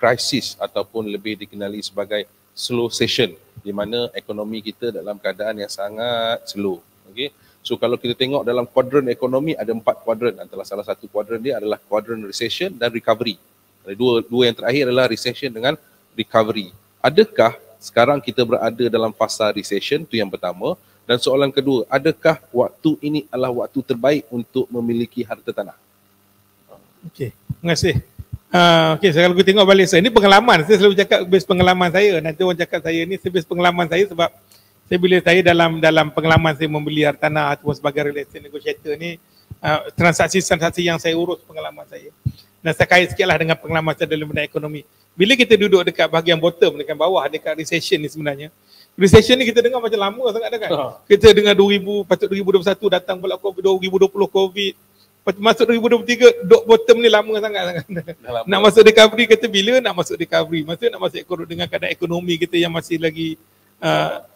krisis ataupun lebih dikenali sebagai slow session di mana ekonomi kita dalam keadaan yang sangat slow. Okay? So kalau kita tengok dalam kuadran ekonomi ada 4 kuadran, antara salah satu kuadran dia adalah kuadran recession dan recovery. Dua yang terakhir adalah recession dengan recovery. Adakah sekarang kita berada dalam fasa recession? Itu yang pertama. Dan soalan kedua, adakah waktu ini adalah waktu terbaik untuk memiliki harta tanah?
Okey, terima kasih. Okey, kalau kita tengok balik saya, ini pengalaman. Saya selalu cakap base pengalaman saya. Nanti orang cakap saya ni base pengalaman saya sebab saya bila saya dalam pengalaman saya membeli harta tanah ataupun sebagai real estate negotiator ni, transaksi yang saya urus pengalaman saya. Dan saya kait sikitlah dengan pengalaman saya dalam bidang ekonomi. Bila kita duduk dekat bahagian bottom, dekat bawah, dekat recession ni sebenarnya. Recession ni kita dengar macam lama sangat kan. Kita dengar 2000, patut 2021 datang pula COVID, 2020 COVID. Masuk 2023, duk bottom ni lama sangat. Nak masuk recovery kata bila nak masuk recovery? Maksudnya nak masuk dengan keadaan ekonomi kita yang masih lagi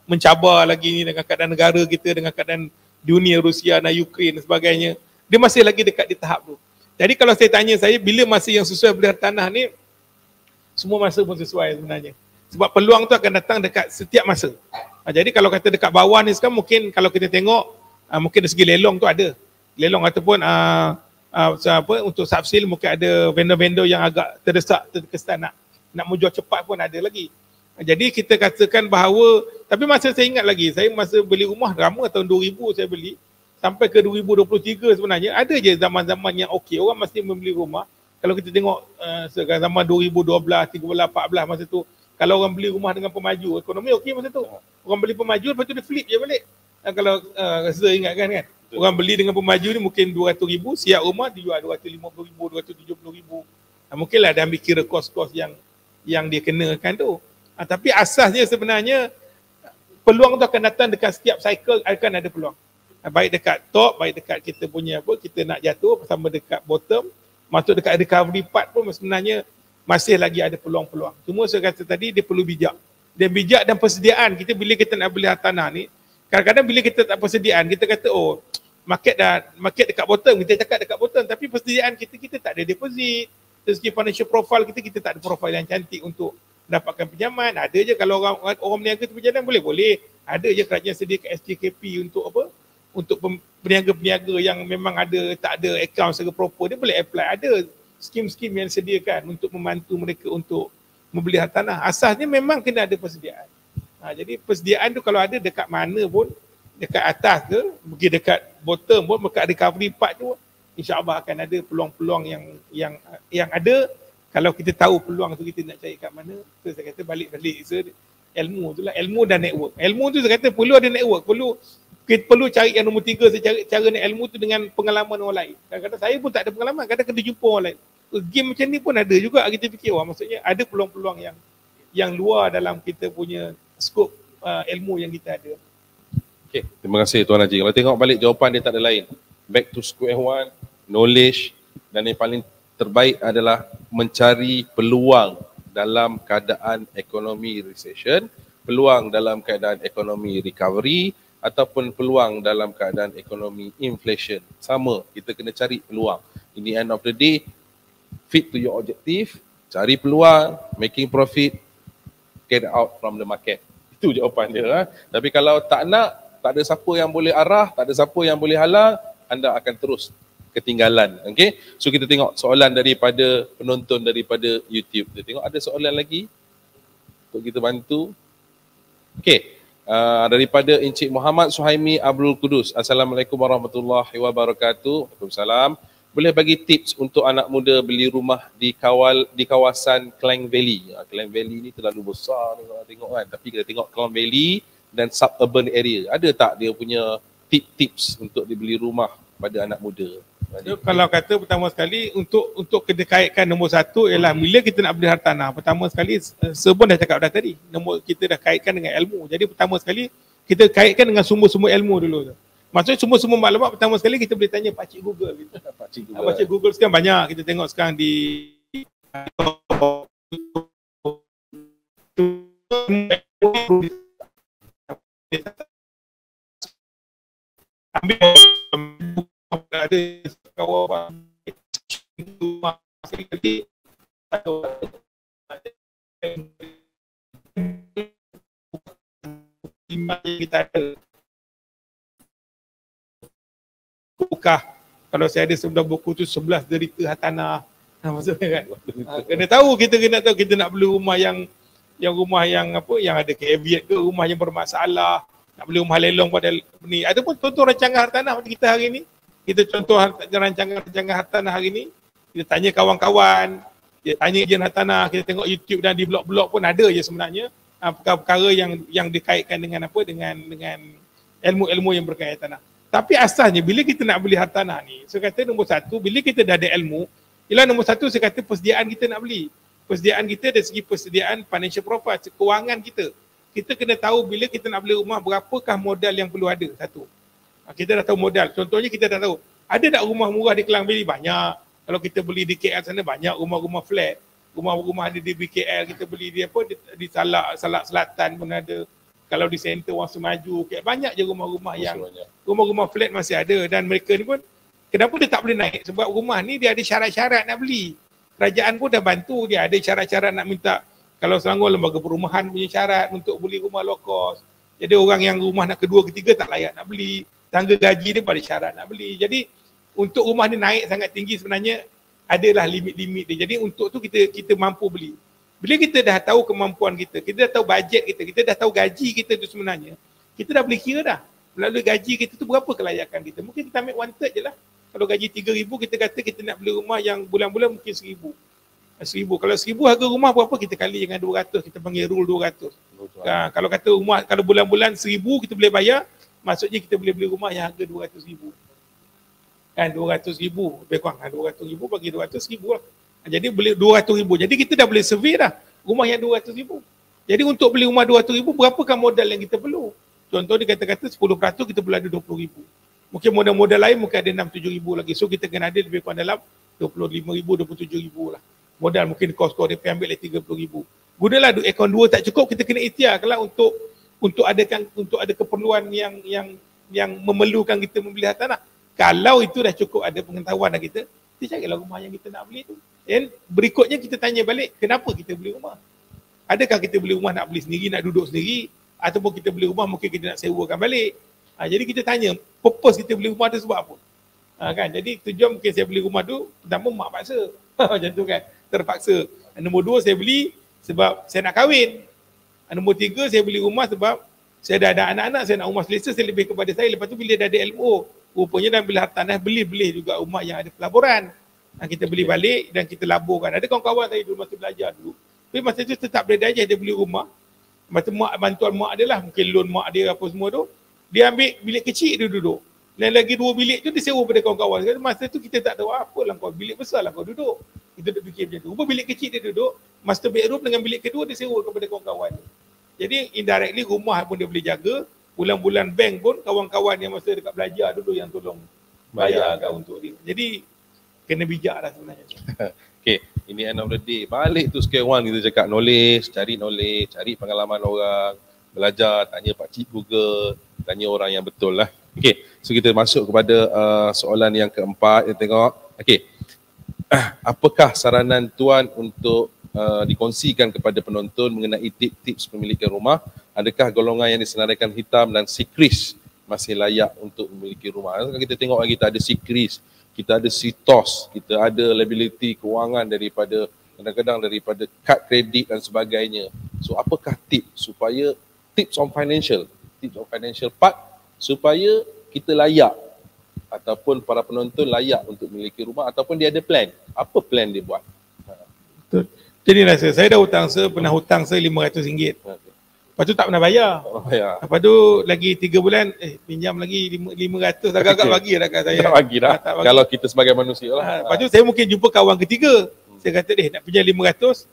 mencabar lagi ni, dengan keadaan negara kita, dengan keadaan dunia Rusia dan Ukraine dan sebagainya. Dia masih lagi dekat di tahap tu. Jadi kalau saya tanya saya, bila masa yang sesuai beli tanah ni, semua masa pun sesuai sebenarnya. Sebab peluang tu akan datang dekat setiap masa. Jadi kalau kata dekat bawah ni sekarang, mungkin kalau kita tengok, mungkin dari segi lelong tu ada. Lelong ataupun untuk subsale mungkin ada vendor-vendor yang agak terkesan nak menjual cepat pun ada lagi. Jadi kita katakan bahawa, tapi masa saya ingat lagi, saya masa beli rumah lama tahun 2000 saya beli, sampai ke 2023 sebenarnya, ada je zaman-zaman yang okey, orang masih membeli rumah. Kalau kita tengok zaman 2012, 13, 14 masa tu, kalau orang beli rumah dengan pemaju, ekonomi okey masa tu. Orang beli pemaju, lepas tu dia flip je balik. Kalau saya ingatkan kan. Orang beli dengan pemaju ni mungkin 200,000, siap rumah dijual 250,000, 270,000. Mungkinlah dia ambil kira kos-kos yang dia kenakan tu. Tapi asasnya sebenarnya peluang tu akan datang dekat setiap cycle, akan ada peluang. Baik dekat top, baik dekat kita punya kita nak jatuh, sama dekat bottom, masuk dekat recovery part pun sebenarnya masih lagi ada peluang-peluang. Cuma saya kata tadi dia perlu bijak. Dan bijak dan persediaan. Kita bila kita nak beli harta tanah ni, kadang-kadang bila kita tak persediaan, kita kata market dekat bottom, kita cakap dekat bottom, tapi persediaan kita tak ada deposit. Dari segi financial profile kita tak ada profile yang cantik untuk dapatkan pinjaman. Ada je kalau orang berniaga tu berjalan boleh. Ada je kerajaan sediakan SJKP untuk apa? Untuk peniaga-peniaga yang memang tak ada account secara proper, dia boleh apply. Ada skim-skim yang disediakan untuk membantu mereka untuk membeli harta tanah. Asasnya memang kena ada persediaan. Jadi persediaan tu kalau ada dekat mana pun, dekat atas ke, pergi dekat bottom pun, dekat recovery part tu, insya-Allah akan ada peluang-peluang yang ada. Kalau kita tahu peluang tu kita nak cari kat mana, so saya kata balik-balik ilmu tu lah, ilmu dan network. Ilmu tu saya kata perlu ada network, perlu cari yang nombor 3, saya cari cara nak ilmu tu dengan pengalaman orang lain. Kadang-kadang saya pun tak ada pengalaman, kadang kena jumpa orang lain. Game macam ni pun ada juga kita fikir, maksudnya ada peluang-peluang yang luar dalam kita punya skop ilmu yang kita ada.
Okay, terima kasih Tuan Haji. Kalau tengok balik jawapan dia tak ada lain. Back to square one, knowledge, dan yang paling terbaik adalah mencari peluang dalam keadaan ekonomi recession, peluang dalam keadaan ekonomi recovery, ataupun peluang dalam keadaan ekonomi inflation. Sama, kita kena cari peluang. In the end of the day, fit to your objective, cari peluang, making profit, get out from the market. Itu jawapan dia. Tapi kalau tak nak, tak ada siapa yang boleh arah, tak ada siapa yang boleh halang, anda akan terus ketinggalan. Okay? So kita tengok soalan daripada penonton daripada YouTube. Kita tengok ada soalan lagi untuk kita bantu. Okay. Daripada Encik Muhammad Suhaimi Abdul Kudus. Assalamualaikum warahmatullahi wabarakatuh. Waalaikumsalam. Boleh bagi tips untuk anak muda beli rumah di kawasan Klang Valley. Klang Valley ni terlalu besar tengok kan. Tapi kita tengok Klang Valley dan suburban area. Ada tak dia punya tips untuk dibeli rumah pada anak muda?
Kalau kata pertama sekali untuk kena kaitkan nombor satu ialah bila kita nak beli hartanah, pertama sekali Sebon dah cakap dah tadi, kita dah kaitkan dengan ilmu. Jadi pertama sekali kita kaitkan dengan sumber-sumber ilmu dulu tu. Maksudnya sumber-sumber maklumat pertama sekali kita boleh tanya pakcik Google gitu. Pakcik Google sekarang banyak kita tengok sekarang di ambil ada kawan sekali kita ada buka kalau saya ada sebelah buku tu 11 derita hartanah. Maksudnya kan kena tahu, kita nak beli rumah yang apa yang ada caveat ke, rumah yang bermasalah, nak beli rumah lelong pada ni ataupun contoh rancangan hartanah macam kita hari ni. Kita contoh rancangan hartanah hari ni, kita tanya kawan-kawan, kita tanya ejen hartanah, kita tengok YouTube dan di blog-blog pun ada je sebenarnya perkara-perkara yang dikaitkan dengan apa dengan ilmu-ilmu yang berkaitan. Tapi asalnya bila kita nak beli hartanah ni, saya kata nombor satu, bila kita dah ada ilmu, ialah nombor satu saya kata persediaan kita nak beli. Persediaan kita dari segi persediaan financial profile, kewangan kita. Kita kena tahu bila kita nak beli rumah berapakah modal yang perlu ada, satu. Kita dah tahu modal. Contohnya kita dah tahu, ada tak rumah murah di Kelang Valley? Banyak. Kalau kita beli di KL sana banyak rumah-rumah flat. Rumah-rumah ada di BKL, kita beli di apa di Salak Selatan pun ada. Kalau di center Wang Semaju, banyak je rumah-rumah rumah-rumah flat masih ada, dan mereka ni pun kenapa dia tak boleh naik? Sebab rumah ni dia ada syarat-syarat nak beli. Kerajaan pun dah bantu dia, ada syarat-syarat nak minta. Kalau Selangor lembaga perumahan punya syarat untuk beli rumah low cost. Jadi orang yang rumah nak kedua, ketiga tak layak nak beli. Tangga gaji dia pada syarat nak beli. Jadi untuk rumah ni naik sangat tinggi sebenarnya adalah limit-limit dia. Jadi untuk tu kita mampu beli. Bila kita dah tahu kemampuan kita dah tahu bajet kita dah tahu gaji kita tu sebenarnya, kita dah boleh kira dah. Melalui gaji kita tu berapa kelayakan kita. Mungkin kita ambil one third je lah. Kalau gaji 3,000 kita kata kita nak beli rumah yang bulan-bulan mungkin 1,000. Kalau 1,000 harga rumah berapa kita kali dengan 200, kita panggil rule 200. Kalau kata rumah, kalau bulan-bulan 1,000 kita boleh bayar, maksudnya kita boleh beli rumah yang harga 200,000. Kan 200,000 lebih kurang, 200,000 bagi 200,000 lah. Jadi beli 200,000. Jadi kita dah boleh survey dah rumah yang 200,000. Jadi untuk beli rumah 200,000 berapakah modal yang kita perlu? Contoh dia kata-kata 10% kita perlu ada 20,000. Mungkin modal-modal lain mungkin ada 6-7,000 lagi. So kita kena ada lebih kurang dalam 25,000, 27,000 lah. Modal mungkin kos-kos dia ambil 30,000. Gunalah akaun 2 tak cukup, kita kena ikhtiar kalau untuk ada keperluan yang memerlukan kita membeli hartanah. Kalau itu dah cukup ada pengetahuan dah kita carilah rumah yang kita nak beli tu. Dan berikutnya kita tanya balik, kenapa kita beli rumah? Adakah kita beli rumah nak beli sendiri, nak duduk sendiri, ataupun kita beli rumah mungkin kita nak sewakan balik? Jadi kita tanya, purpose kita beli rumah tu sebab apa? Kan? Jadi tujuan mungkin saya beli rumah tu, pertama mak paksa. Macam tu kan, terpaksa. Nombor 2 saya beli sebab saya nak kahwin. Nombor 3 saya beli rumah sebab saya dah ada anak-anak, saya nak rumah selesa, saya lebih kepada saya. Lepas tu bila dah ada LMO, rupanya dalam beli hartanah beli juga rumah yang ada pelaburan. Kita beli balik dan kita laburkan. Ada kawan-kawan saya dulu masa belajar dulu. Tapi masa tu tetap belajar dia beli rumah. Masa bantuan mak dia lah, mungkin loan mak dia apa semua tu. Dia ambil bilik kecil dia duduk. Dan lagi 2 bilik tu dia sewa pada kawan-kawan. Masa tu kita tak tahu apalah kau, bilik besar lah kau duduk. Kita duduk fikir macam tu. Rupa bilik kecil dia duduk, master bedroom dengan bilik kedua dia sewa kepada kawan-kawan. Jadi indirectly rumah pun dia boleh jaga. Bulan-bulan bank pun kawan-kawan yang masa dekat belajar dulu yang tolong bayar untuk dia. Jadi kena bijak lah sebenarnya.
Okay, ini end of the day. Balik tu scale one kita cakap knowledge, cari pengalaman orang, belajar, tanya pakcik Google, tanya orang yang betul lah. Okay, so kita masuk kepada soalan yang keempat. Kita tengok, okay, apakah saranan Tuan untuk dikongsikan kepada penonton mengenai tips pemilikan rumah? Adakah golongan yang disenaraikan hitam dan sikris masih layak untuk memiliki rumah? Kita tengok kita ada sikris, kita ada sitos, kita ada liability kewangan daripada kadang-kadang daripada kad kredit dan sebagainya. So apakah tips on financial part supaya kita layak ataupun para penonton layak untuk memiliki rumah ataupun dia ada plan? Apa plan dia buat?
Betul. Jadi rasa saya dah pernah hutang RM500. Lepas tu tak pernah bayar.
Ya.
Lepas tu lagi 3 bulan, pinjam lagi 500, agak-agak bagi dah kat saya.
Tak bagi dah.
Tak bagi.
Kalau kita sebagai manusia lah.
Lepas tu saya mungkin jumpa kawan ketiga. Saya kata, nak pinjam 500.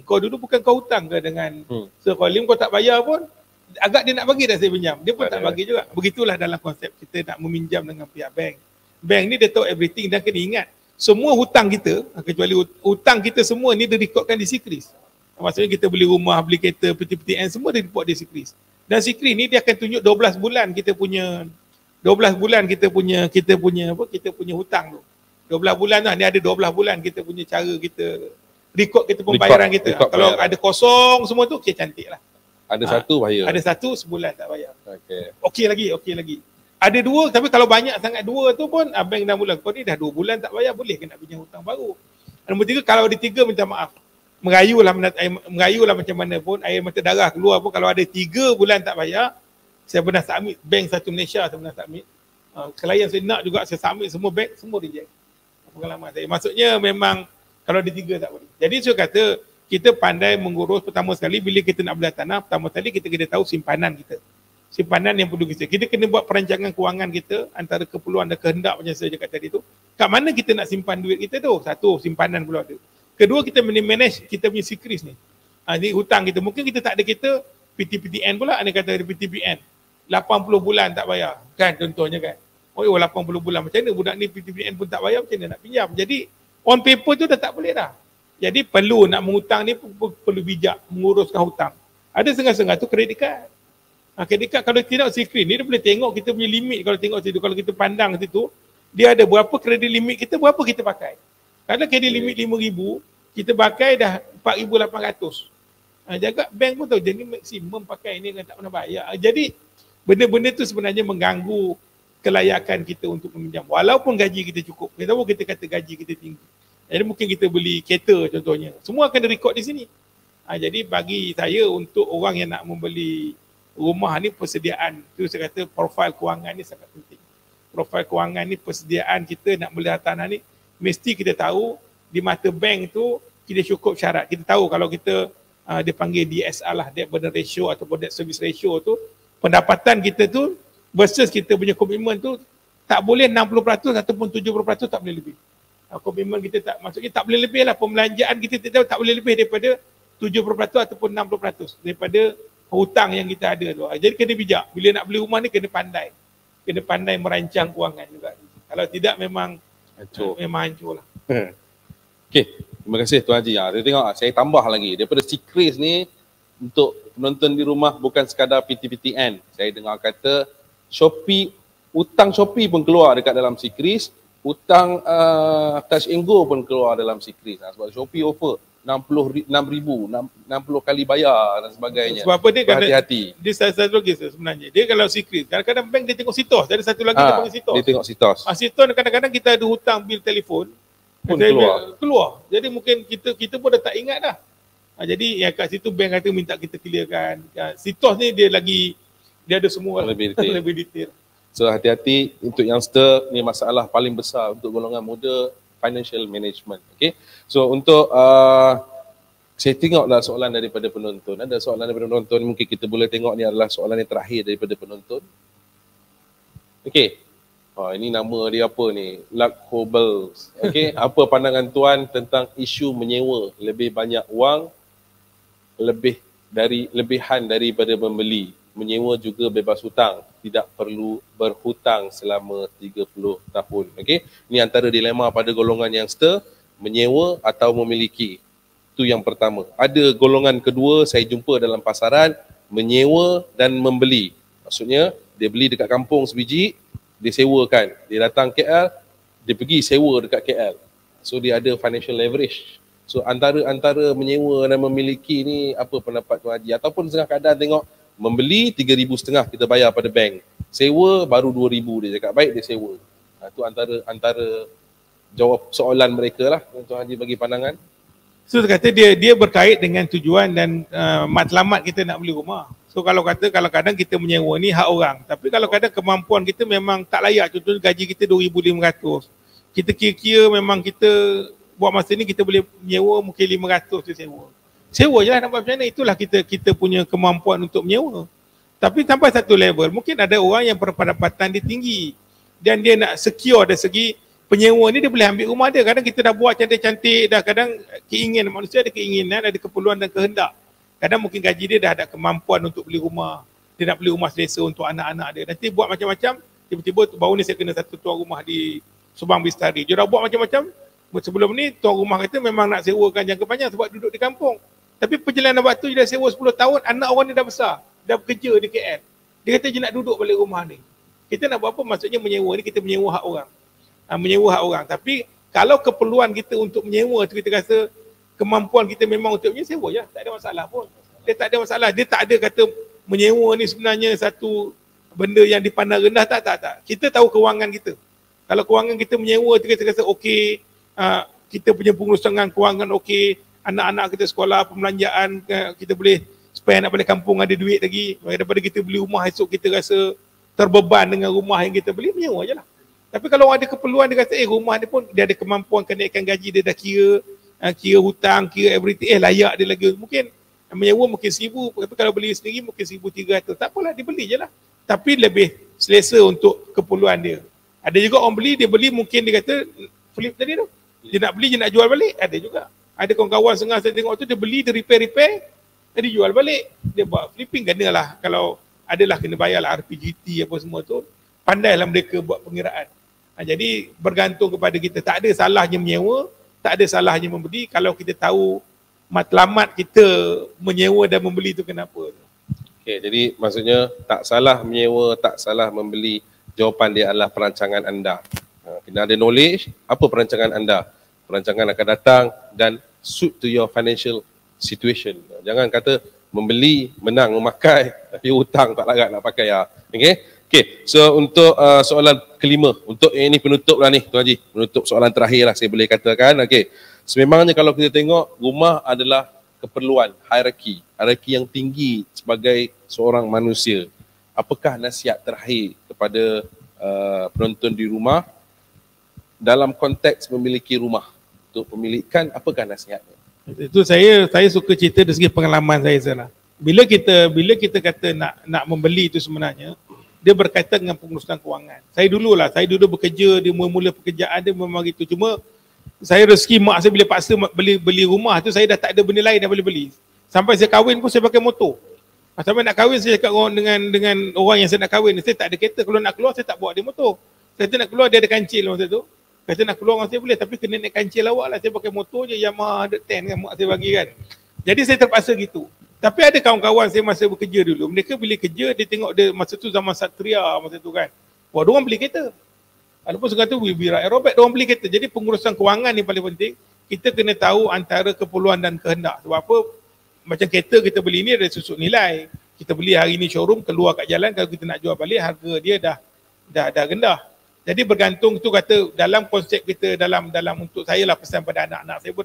Kau dulu bukan kau hutang ke dengan Sir Khalim, kau tak bayar pun. Agak dia nak bagi dah saya pinjam. Dia pun tak bagi juga. Begitulah dalam konsep kita nak meminjam dengan pihak bank. Bank ni dia tahu everything dan kena ingat. Semua hutang kita, kecuali hutang kita semua ni dia rekodkan di Sikris. Maksudnya kita beli rumah, beli kereta, PTPTN semua dia report di Sikris. Dan Sikris ni dia akan tunjuk 12 bulan kita punya hutang tu. 12 bulan lah, ni ada 12 bulan kita punya cara kita rekod kita pembayaran kita. Kalau pembayaran ada kosong semua tu, cantik lah.
Ada satu bayar.
Ada satu sebulan tak bayar.
Okey
lagi. Ada dua, tapi kalau banyak sangat dua tu pun bank dah mula, kau ni dah 2 bulan tak bayar, boleh ke nak pinjam hutang baru. Nombor 3, kalau ada 3 minta maaf. Merayulah macam mana pun, air mata darah keluar pun. Kalau ada 3 bulan tak bayar, saya pernah submit bank satu Malaysia, saya pernah submit. Klien saya nak juga, saya submit semua bank, semua reject. Pengalaman saya. Maksudnya memang kalau ada 3 tak boleh. Jadi saya kata, kita pandai mengurus. Pertama sekali, bila kita nak beli tanah, pertama sekali kita kena tahu simpanan kita. Simpanan yang perlu kita kena buat perancangan kewangan kita antara keperluan dan kehendak macam saya cakap tadi tu. Kat mana kita nak simpan duit kita tu? Satu, simpanan perlu ada. Kedua, kita manage kita punya Sikris ni. Ni hutang kita. Mungkin kita tak ada kereta, PTPTN pula, ada kata ada PTPN. 80 bulan tak bayar. Kan contohnya kan. 80 bulan macam mana budak ni PTPN pun tak bayar, macam mana nak pinjam. Jadi on paper tu dah tak boleh dah. Jadi perlu nak mengutang ni perlu bijak menguruskan hutang. Ada setengah-setengah tu kredit kad. Kredit kad kalau tidak Sikris ni dia boleh tengok kita punya limit. Kalau tengok situ, kalau kita pandang situ, dia ada berapa kredit limit kita, berapa kita pakai. Kalau kredit limit 5,000, kita pakai dah 4,800. Jaga bank pun tahu, jadi maksimum pakai ni kan tak pernah bayar. Jadi benda-benda tu sebenarnya mengganggu kelayakan kita untuk meminjam. Walaupun gaji kita cukup. Kita tahu kita kata gaji kita tinggi. Jadi mungkin kita beli kereta contohnya. Semua akan direkod di sini. Jadi bagi saya, untuk orang yang nak membeli rumah ni, persediaan. Itu saya kata profil kewangan ni sangat penting. Profil kewangan ni, persediaan kita nak beli tanah ni, mesti kita tahu di mata bank tu kita cukup syarat. Kita tahu kalau kita dia panggil DSR lah, debt burden ratio ataupun debt service ratio tu, pendapatan kita tu versus kita punya komitmen tu tak boleh 60% ataupun 70%, tak boleh lebih. Komitmen kita tak, maksudnya tak boleh lebih lah, pembelanjaan kita tak boleh lebih daripada 70% ataupun 60% daripada hutang yang kita ada tu. Jadi kena bijak. Bila nak beli rumah ni kena pandai. Kena pandai merancang kewangan juga. Kalau tidak memang hancur lah.
Okey, terima kasih Tuan Haji. Saya tengok, saya tambah lagi daripada Sikris ni, untuk penonton di rumah, bukan sekadar PTPTN. Saya dengar kata Shopee, hutang Shopee pun keluar dekat dalam Sikris, hutang Touch and Go pun keluar dalam Sikris. Sebab Shopee offer 60 kali bayar dan sebagainya.
Sebab apa dia kena
hati-hati.
Dia satu lagi sebenarnya. Dia kalau Sikris, kadang-kadang bank dia tengok sitos. Ada satu lagi dia panggil sitos.
Dia tengok sitos.
Sitos kadang-kadang kita ada hutang bil telefon
pun
keluar. Jadi mungkin kita pun dah tak ingat dah. Jadi yang kat situ bank kata minta kita clearkan. Sitos ni dia ada semua
lebih
detail.
So hati-hati untuk youngster, ni masalah paling besar untuk golongan muda, financial management. Okay. So untuk saya tengoklah soalan daripada penonton. Ada soalan daripada penonton, mungkin kita boleh tengok ni adalah soalan yang terakhir daripada penonton. Okay. Ini nama dia apa ni? Luck Hobels. Okay. Apa pandangan tuan tentang isu menyewa lebih banyak wang, lebihan daripada membeli? Menyewa juga bebas hutang, tidak perlu berhutang selama 30 tahun. Okey, ini antara dilema pada golongan youngster, menyewa atau memiliki. Itu yang pertama. Ada golongan kedua saya jumpa dalam pasaran, menyewa dan membeli. Maksudnya dia beli dekat kampung sebiji, dia sewakan. Dia datang KL, dia pergi sewa dekat KL. So dia ada financial leverage. So antara menyewa dan memiliki ni, apa pendapat Tuan Haji? Ataupun setengah keadaan tengok membeli 3,500 kita bayar pada bank, sewa baru 2,000, dia cakap baik dia sewa. Itu antara jawab soalan mereka lah. Tuan Haji bagi pandangan.
So kata dia berkait dengan tujuan dan matlamat kita nak beli rumah. So kalau kadang kita menyewa ni hak orang, tapi kalau kadang kemampuan kita memang tak layak. Contohnya gaji kita 2,500, kita kira-kira memang kita buat masa ni kita boleh menyewa mungkin 500 tu sewa. sewa je lah, nak buat macam mana. Itulah kita punya kemampuan untuk menyewa. Tapi sampai satu level, mungkin ada orang yang pendapatan dia tinggi dan dia nak secure dari segi penyewa ni, dia boleh ambil rumah dia. Kadang kita dah buat cantik-cantik dah, kadang keinginan manusia ada keinginan, ada keperluan dan kehendak. Kadang mungkin gaji dia dah ada kemampuan untuk beli rumah, dia nak beli rumah selesa untuk anak-anak dia. Nanti buat macam-macam, tiba-tiba baru ni saya kena satu tuan rumah di Subang Bistari. Dia dah buat macam-macam. Sebelum ni tuan rumah kata memang nak sewakan jangka panjang sebab duduk di kampung. Tapi perjalanan waktu dia dah sewa 10 tahun, anak orang ni dah besar, dah bekerja di KL. Dia kata je nak duduk balik rumah ni. Kita nak buat apa? Maksudnya menyewa ni, kita menyewa hak orang. Menyewa hak orang. Tapi kalau keperluan kita untuk menyewa tu, kita rasa kemampuan kita memang untuk menyewa je, tak ada masalah pun. Dia tak ada masalah. Dia tak ada kata menyewa ni sebenarnya satu benda yang dipandang rendah. Tak. Kita tahu kewangan kita. Kalau kewangan kita menyewa tu, kita rasa okey, kita punya pengurusan kewangan okey, anak-anak kita sekolah, pembelanjaan, kita boleh supaya nak balik kampung ada duit lagi. Daripada kita beli rumah esok kita rasa terbeban dengan rumah yang kita beli, menyewa je lah. Tapi kalau ada keperluan, dia kata rumah dia pun dia ada kemampuan kenaikan gaji, dia dah kira hutang, kira everything, layak dia lagi. Mungkin menyewa mungkin 1,000, tapi kalau beli sendiri mungkin 1,300. Tak apalah, dia beli je lah. Tapi lebih selesa untuk keperluan dia. Ada juga orang beli, dia beli mungkin dia kata flip tadi tu. Dia nak beli, dia nak jual balik, ada juga. Ada kawan-kawan setengah saya tengok tu, dia beli, dia repair, dia jual balik. Dia buat flipping, kenalah. Kalau adalah kena bayar lah RPGT apa semua tu. Pandailah mereka buat pengiraan. Jadi bergantung kepada kita. Tak ada salahnya menyewa, tak ada salahnya membeli kalau kita tahu matlamat kita menyewa dan membeli tu kenapa.
Okey, jadi maksudnya tak salah menyewa, tak salah membeli. Jawapan dia adalah perancangan anda. Kena ada knowledge, apa perancangan anda. Perancangan akan datang dan suit to your financial situation. Jangan kata membeli, menang, memakai, tapi hutang tak larat nak pakai. Okay, so untuk soalan kelima, untuk ini penutup lah ni Tuan Haji, penutup soalan terakhir lah saya boleh katakan. Okay, sememangnya kalau kita tengok, rumah adalah keperluan, hierarki yang tinggi sebagai seorang manusia. Apakah nasihat terakhir kepada penonton di rumah dalam konteks memiliki rumah? Untuk pemilikan, apakah nasihatnya?
Itu saya suka cerita dari segi pengalaman saya lah. Bila kita kata nak membeli itu sebenarnya, dia berkaitan dengan pengurusan kewangan. Saya dulu bekerja, dia mula pekerjaan dia memang gitu. Cuma saya rezeki mak saya bila paksa beli rumah tu, saya dah tak ada benda lain yang boleh beli. Sampai saya kahwin pun saya pakai motor. Sampai nak kahwin saya cakap dengan orang yang saya nak kahwin, saya tak ada kereta. Kalau nak keluar saya tak bawa dia motor. Kata nak keluar dia ada kancil masa tu. Kata nak keluar dengan saya boleh, tapi kena naik kancil awak lah. Saya pakai motor je Yamaha 110 kan mak saya bagi kan. Jadi saya terpaksa gitu. Tapi ada kawan-kawan saya masa bekerja dulu, mereka bila kerja dia tengok dia masa tu zaman Satria masa tu kan. Wah, diorang beli kereta. Walaupun sekarang tu Wibira Aerobat, diorang beli kereta. Jadi pengurusan kewangan ni paling penting. Kita kena tahu antara keperluan dan kehendak. Sebab apa? Macam kereta kita beli ni ada susut nilai. Kita beli hari ni showroom, keluar kat jalan, kalau kita nak jual balik harga dia dah rendah. Jadi bergantung tu kata dalam konsep kita dalam untuk saya lah pesan pada anak-anak saya pun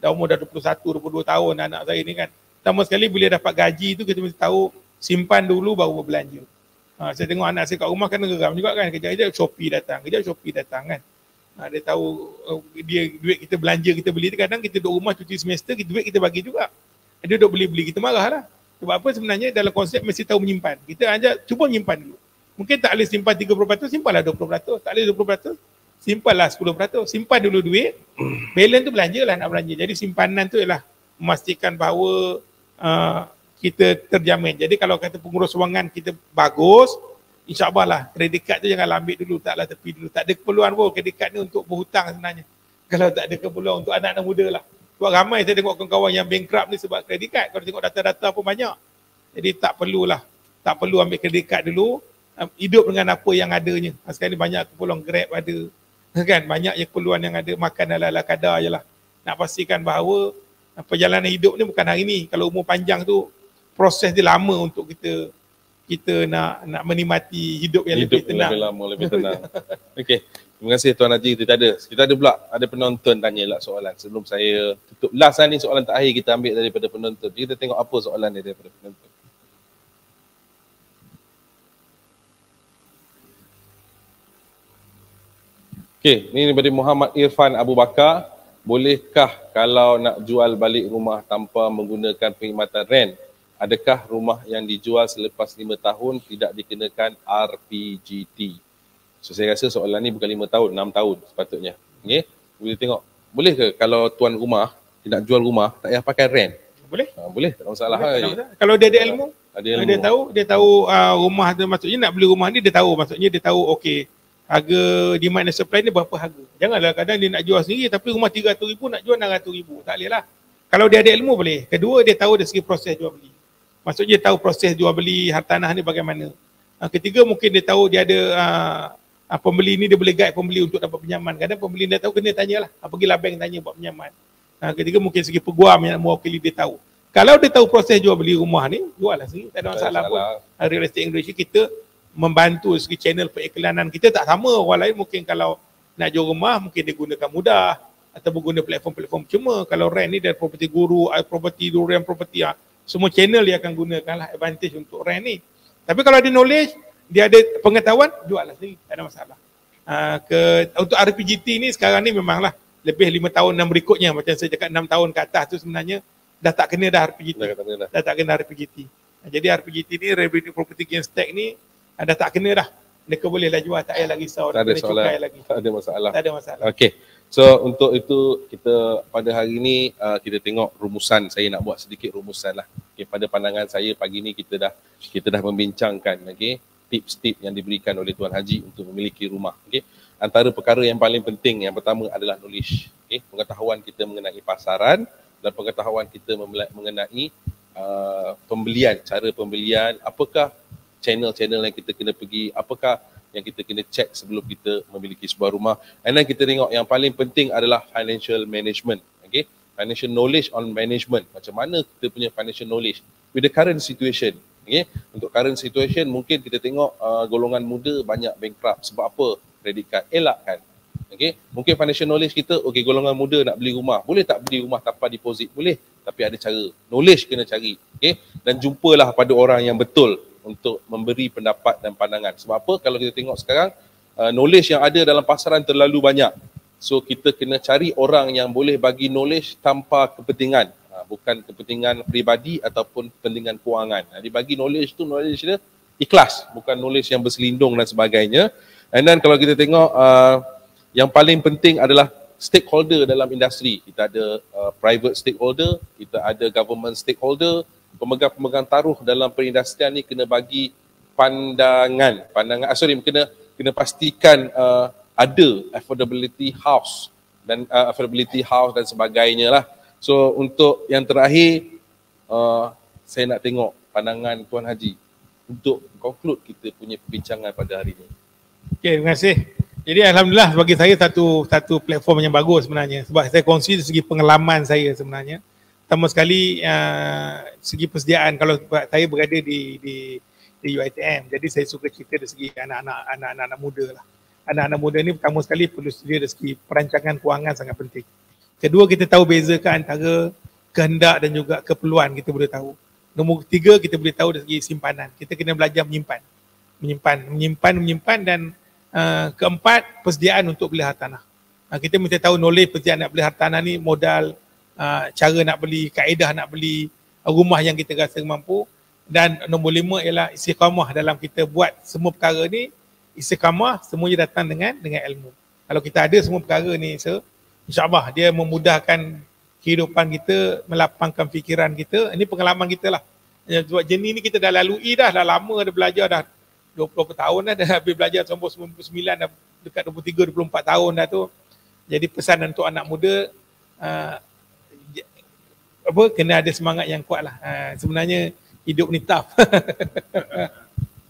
dah umur dah 21, 22 tahun anak saya ni kan. Pertama sekali bila dapat gaji tu kita mesti tahu simpan dulu baru berbelanja. Saya tengok anak saya kat rumah kan geram juga kan, kejap-kejap Shopee datang kan. Dia tahu dia duit kita belanja kita beli tu, kadang kita duduk rumah cuti semester, duit kita bagi juga. Dia duduk beli-beli, kita marah lah. Sebab apa sebenarnya dalam konsep mesti tahu menyimpan. Kita ajak cuba menyimpan dulu. Mungkin tak boleh simpan 30%, simpanlah 20%. Tak boleh 20%, simpanlah 10%. Simpan dulu duit, balance tu belanja lah nak belanja. Jadi simpanan tu ialah memastikan bahawa kita terjamin. Jadi kalau kata pengurus wangan kita bagus, insyaAllah lah kredit kad tu jangan ambil dulu, taklah tepi dulu. Tak ada keperluan pun kredit kad ni untuk berhutang sebenarnya. Kalau tak ada keperluan untuk anak-anak muda lah. Sebab ramai saya tengok kawan-kawan yang bankrupt ni sebab kredit kad. Kalau tengok data-data pun banyak. Jadi tak perlu ambil kredit kad dulu. Hidup dengan apa yang adanya. Sekarang ni banyak keperluan Grab ada. Kan? Banyak je keperluan yang ada. Makan ala-ala kadar je lah. Nak pastikan bahawa perjalanan hidup ni bukan hari ni. Kalau umur panjang tu, proses dia lama untuk kita nak menikmati hidup yang lebih tenang.
Lebih tenang. Okey. Terima kasih Tuan Haji. Kita ada pula ada penonton tanya lah soalan. Sebelum saya tutup last ni soalan terakhir kita ambil daripada penonton. Kita tengok apa soalan dia daripada penonton. Okey, ini daripada Muhammad Irfan Abu Bakar. bolehkah kalau nak jual balik rumah tanpa menggunakan perkhidmatan rent, adakah rumah yang dijual selepas 5 tahun tidak dikenakan RPJT? So saya rasa soalan ni bukan 5 tahun, 6 tahun sepatutnya. Okay? Boleh tengok, boleh ke kalau tuan rumah nak jual rumah tak payah pakai rent?
Boleh.
Boleh, tak ada masalah.
Boleh, tak ada masalah. Kalau dia ada ilmu, dia tahu rumah tu, maksudnya nak beli rumah ni dia tahu, maksudnya dia tahu okey harga demand dan supply ni berapa harga. Janganlah kadang dia nak jual sendiri tapi rumah 300,000 nak jual 600,000. Tak boleh lah. Kalau dia ada ilmu boleh. Kedua, dia tahu dari segi proses jual beli. Maksudnya dia tahu proses jual beli hartanah ni bagaimana. Ketiga, mungkin dia tahu dia ada pembeli ni, dia boleh guide pembeli untuk dapat pinjaman. Kadang pembeli dia tahu, kena tanyalah. Pergilah bank tanya buat pinjaman. Ketiga, mungkin segi peguam yang mewakili dia tahu. Kalau dia tahu proses jual beli rumah ni, jual lah sendiri. Tak ada masalah pun. Real Estate Indonesia kita membantu segi channel periklanan kita tak sama. Orang lain mungkin kalau nak jual rumah, mungkin dia gunakan Mudah atau guna platform-platform. Cuma kalau rent ni dari property guru, property durian property, semua channel dia akan gunakan lah advantage untuk rent ni. Tapi kalau ada knowledge, dia ada pengetahuan, jual lah sendiri. Tak ada masalah. Untuk RPJT ni sekarang ni memanglah lebih 5 tahun dan berikutnya. Macam saya cakap 6 tahun ke atas tu sebenarnya dah tak kena dah RPJT. Dah tak kena RPJT. Jadi RPJT ni, Revenue Property Gains Tax ni, dah tak kena dah. Mereka bolehlah jual, tak payah lagi risau.
Tak ada soalan lagi. Tak ada masalah.
Tak ada masalah.
Okey. So untuk itu kita pada hari ini kita tengok rumusan. Saya nak buat sedikit rumusan lah. Okay, pada pandangan saya pagi ni kita dah membincangkan tips-tips yang diberikan oleh Tuan Haji untuk memiliki rumah. Okay. Antara perkara yang paling penting yang pertama adalah knowledge. Okay. Pengetahuan kita mengenai pasaran dan pengetahuan kita mengenai pembelian, cara pembelian, apakah channel-channel yang kita kena pergi, apakah yang kita kena check sebelum kita memiliki sebuah rumah. And then kita tengok yang paling penting adalah financial management. Okay? Financial knowledge on management. Macam mana kita punya financial knowledge with the current situation. Okay? Untuk current situation mungkin kita tengok golongan muda banyak bankrupt. Sebab apa? Credit card elakkan. Okay? Mungkin financial knowledge kita, okay, golongan muda nak beli rumah. Boleh tak beli rumah tanpa deposit? Boleh. Tapi ada cara. Knowledge kena cari. Okay? Dan jumpalah pada orang yang betul untuk memberi pendapat dan pandangan. Sebab apa? Kalau kita tengok sekarang, knowledge yang ada dalam pasaran terlalu banyak. So kita kena cari orang yang boleh bagi knowledge tanpa kepentingan. Bukan kepentingan peribadi ataupun kepentingan kewangan. Dia bagi knowledge tu, knowledge dia ikhlas. Bukan knowledge yang berselindung dan sebagainya. And then kalau kita tengok, yang paling penting adalah stakeholder dalam industri. Kita ada private stakeholder, kita ada government stakeholder. Pemegang-pemegang taruh dalam perindustrian ni kena bagi pandangan, kena pastikan ada affordability house dan sebagainya lah. So untuk yang terakhir, saya nak tengok pandangan Tuan Haji untuk conclude kita punya perbincangan pada hari ini.
Okay, terima kasih. Jadi alhamdulillah bagi saya satu platform yang bagus sebenarnya, sebab saya kongsi dari segi pengalaman saya sebenarnya. Pertama sekali segi persediaan, kalau saya berada di UiTM, jadi saya suka cerita dari segi anak-anak muda lah. Anak-anak muda ni pertama sekali perlu sedia dari segi perancangan kewangan sangat penting. Kedua, kita tahu bezakan antara kehendak dan juga keperluan, kita boleh tahu. Nombor ketiga, kita boleh tahu dari segi simpanan. Kita kena belajar menyimpan dan keempat, persediaan untuk beli hartanah. Kita mesti tahu knowledge persediaan nak beli hartanah ni, modal, cara nak beli, kaedah nak beli rumah yang kita rasa mampu. Dan nombor 5 ialah istiqamah dalam kita buat semua perkara ni. Istiqamah semuanya datang dengan ilmu. Kalau kita ada semua perkara ni, insyaAllah dia memudahkan kehidupan kita, melapangkan fikiran kita. Ini pengalaman kita lah. Sebab jenis ni kita dah lalui dah lama dah belajar dah 20 tahun dah habis belajar sampai 99 dah dekat 23, 24 tahun dah tu. Jadi pesan untuk anak muda, kena ada semangat yang kuat lah. Sebenarnya hidup ni tough.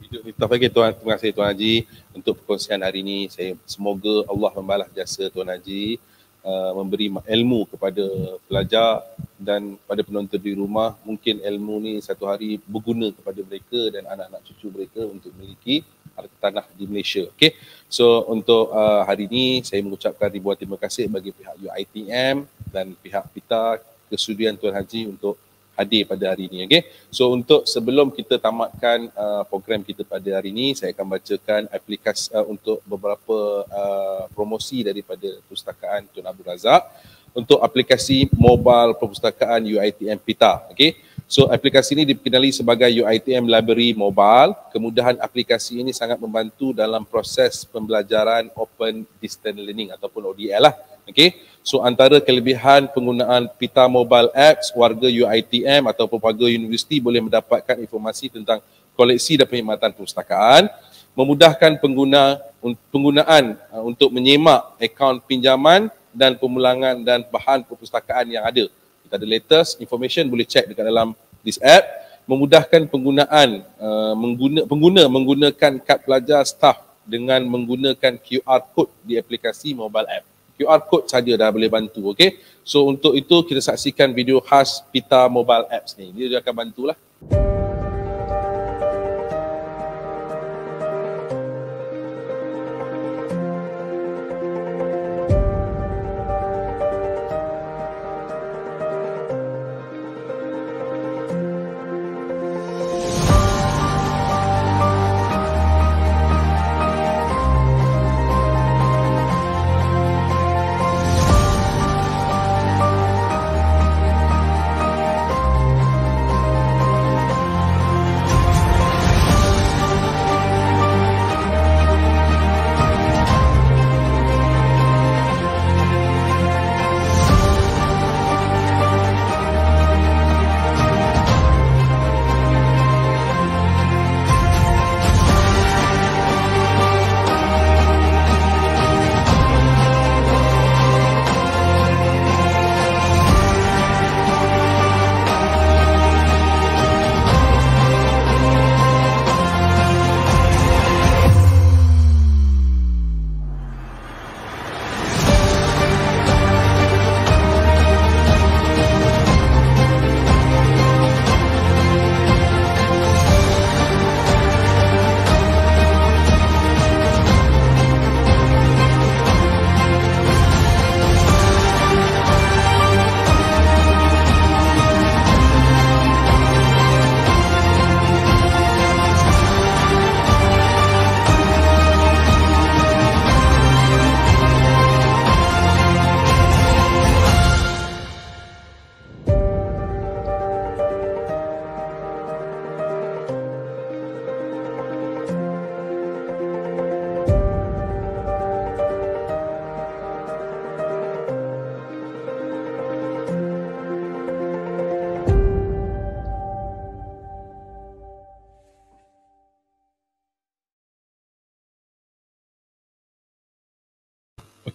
Hidup ni tough lagi Tuan. Terima kasih Tuan Haji untuk perkongsian hari ini. Semoga Allah membalas jasa Tuan Haji, memberi ilmu kepada pelajar dan pada penonton di rumah. Mungkin ilmu ni satu hari berguna kepada mereka dan anak-anak cucu mereka untuk memiliki harta tanah di Malaysia. Okay. So untuk hari ini saya mengucapkan ribuan terima kasih bagi pihak UiTM dan pihak PITA kesudian Tuan Haji untuk hadir pada hari ini. Okay. So untuk sebelum kita tamatkan program kita pada hari ini, saya akan bacakan aplikasi untuk beberapa promosi daripada Perpustakaan Tun Abdul Razak. untuk aplikasi mobile perpustakaan UiTM Pita. Okey. So aplikasi ini dikenali sebagai UiTM Library Mobile. Kemudahan aplikasi ini sangat membantu dalam proses pembelajaran Open Distance Learning ataupun ODL lah. Okey. So antara kelebihan penggunaan Pita Mobile Apps, warga UiTM ataupun warga universiti boleh mendapatkan informasi tentang koleksi dan perkhidmatan perpustakaan, memudahkan penggunaan untuk menyemak akaun pinjaman dan pemulangan dan bahan perpustakaan yang ada. Kita ada latest information, boleh check dekat dalam this app. Memudahkan penggunaan pengguna menggunakan kad pelajar staff dengan menggunakan QR code di aplikasi mobile app. QR code saja dah boleh bantu. Okay? So untuk itu kita saksikan video khas Pita Mobile Apps ni. Dia akan bantulah.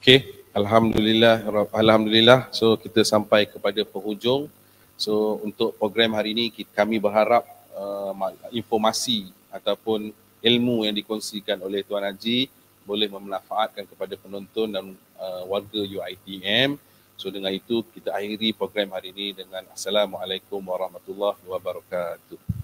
Okey, Alhamdulillah. So kita sampai kepada penghujung. So untuk program hari ini kami berharap informasi ataupun ilmu yang dikongsikan oleh Tuan Haji boleh memanfaatkan kepada penonton dan warga UiTM. So dengan itu kita akhiri program hari ini dengan Assalamualaikum warahmatullahi wabarakatuh.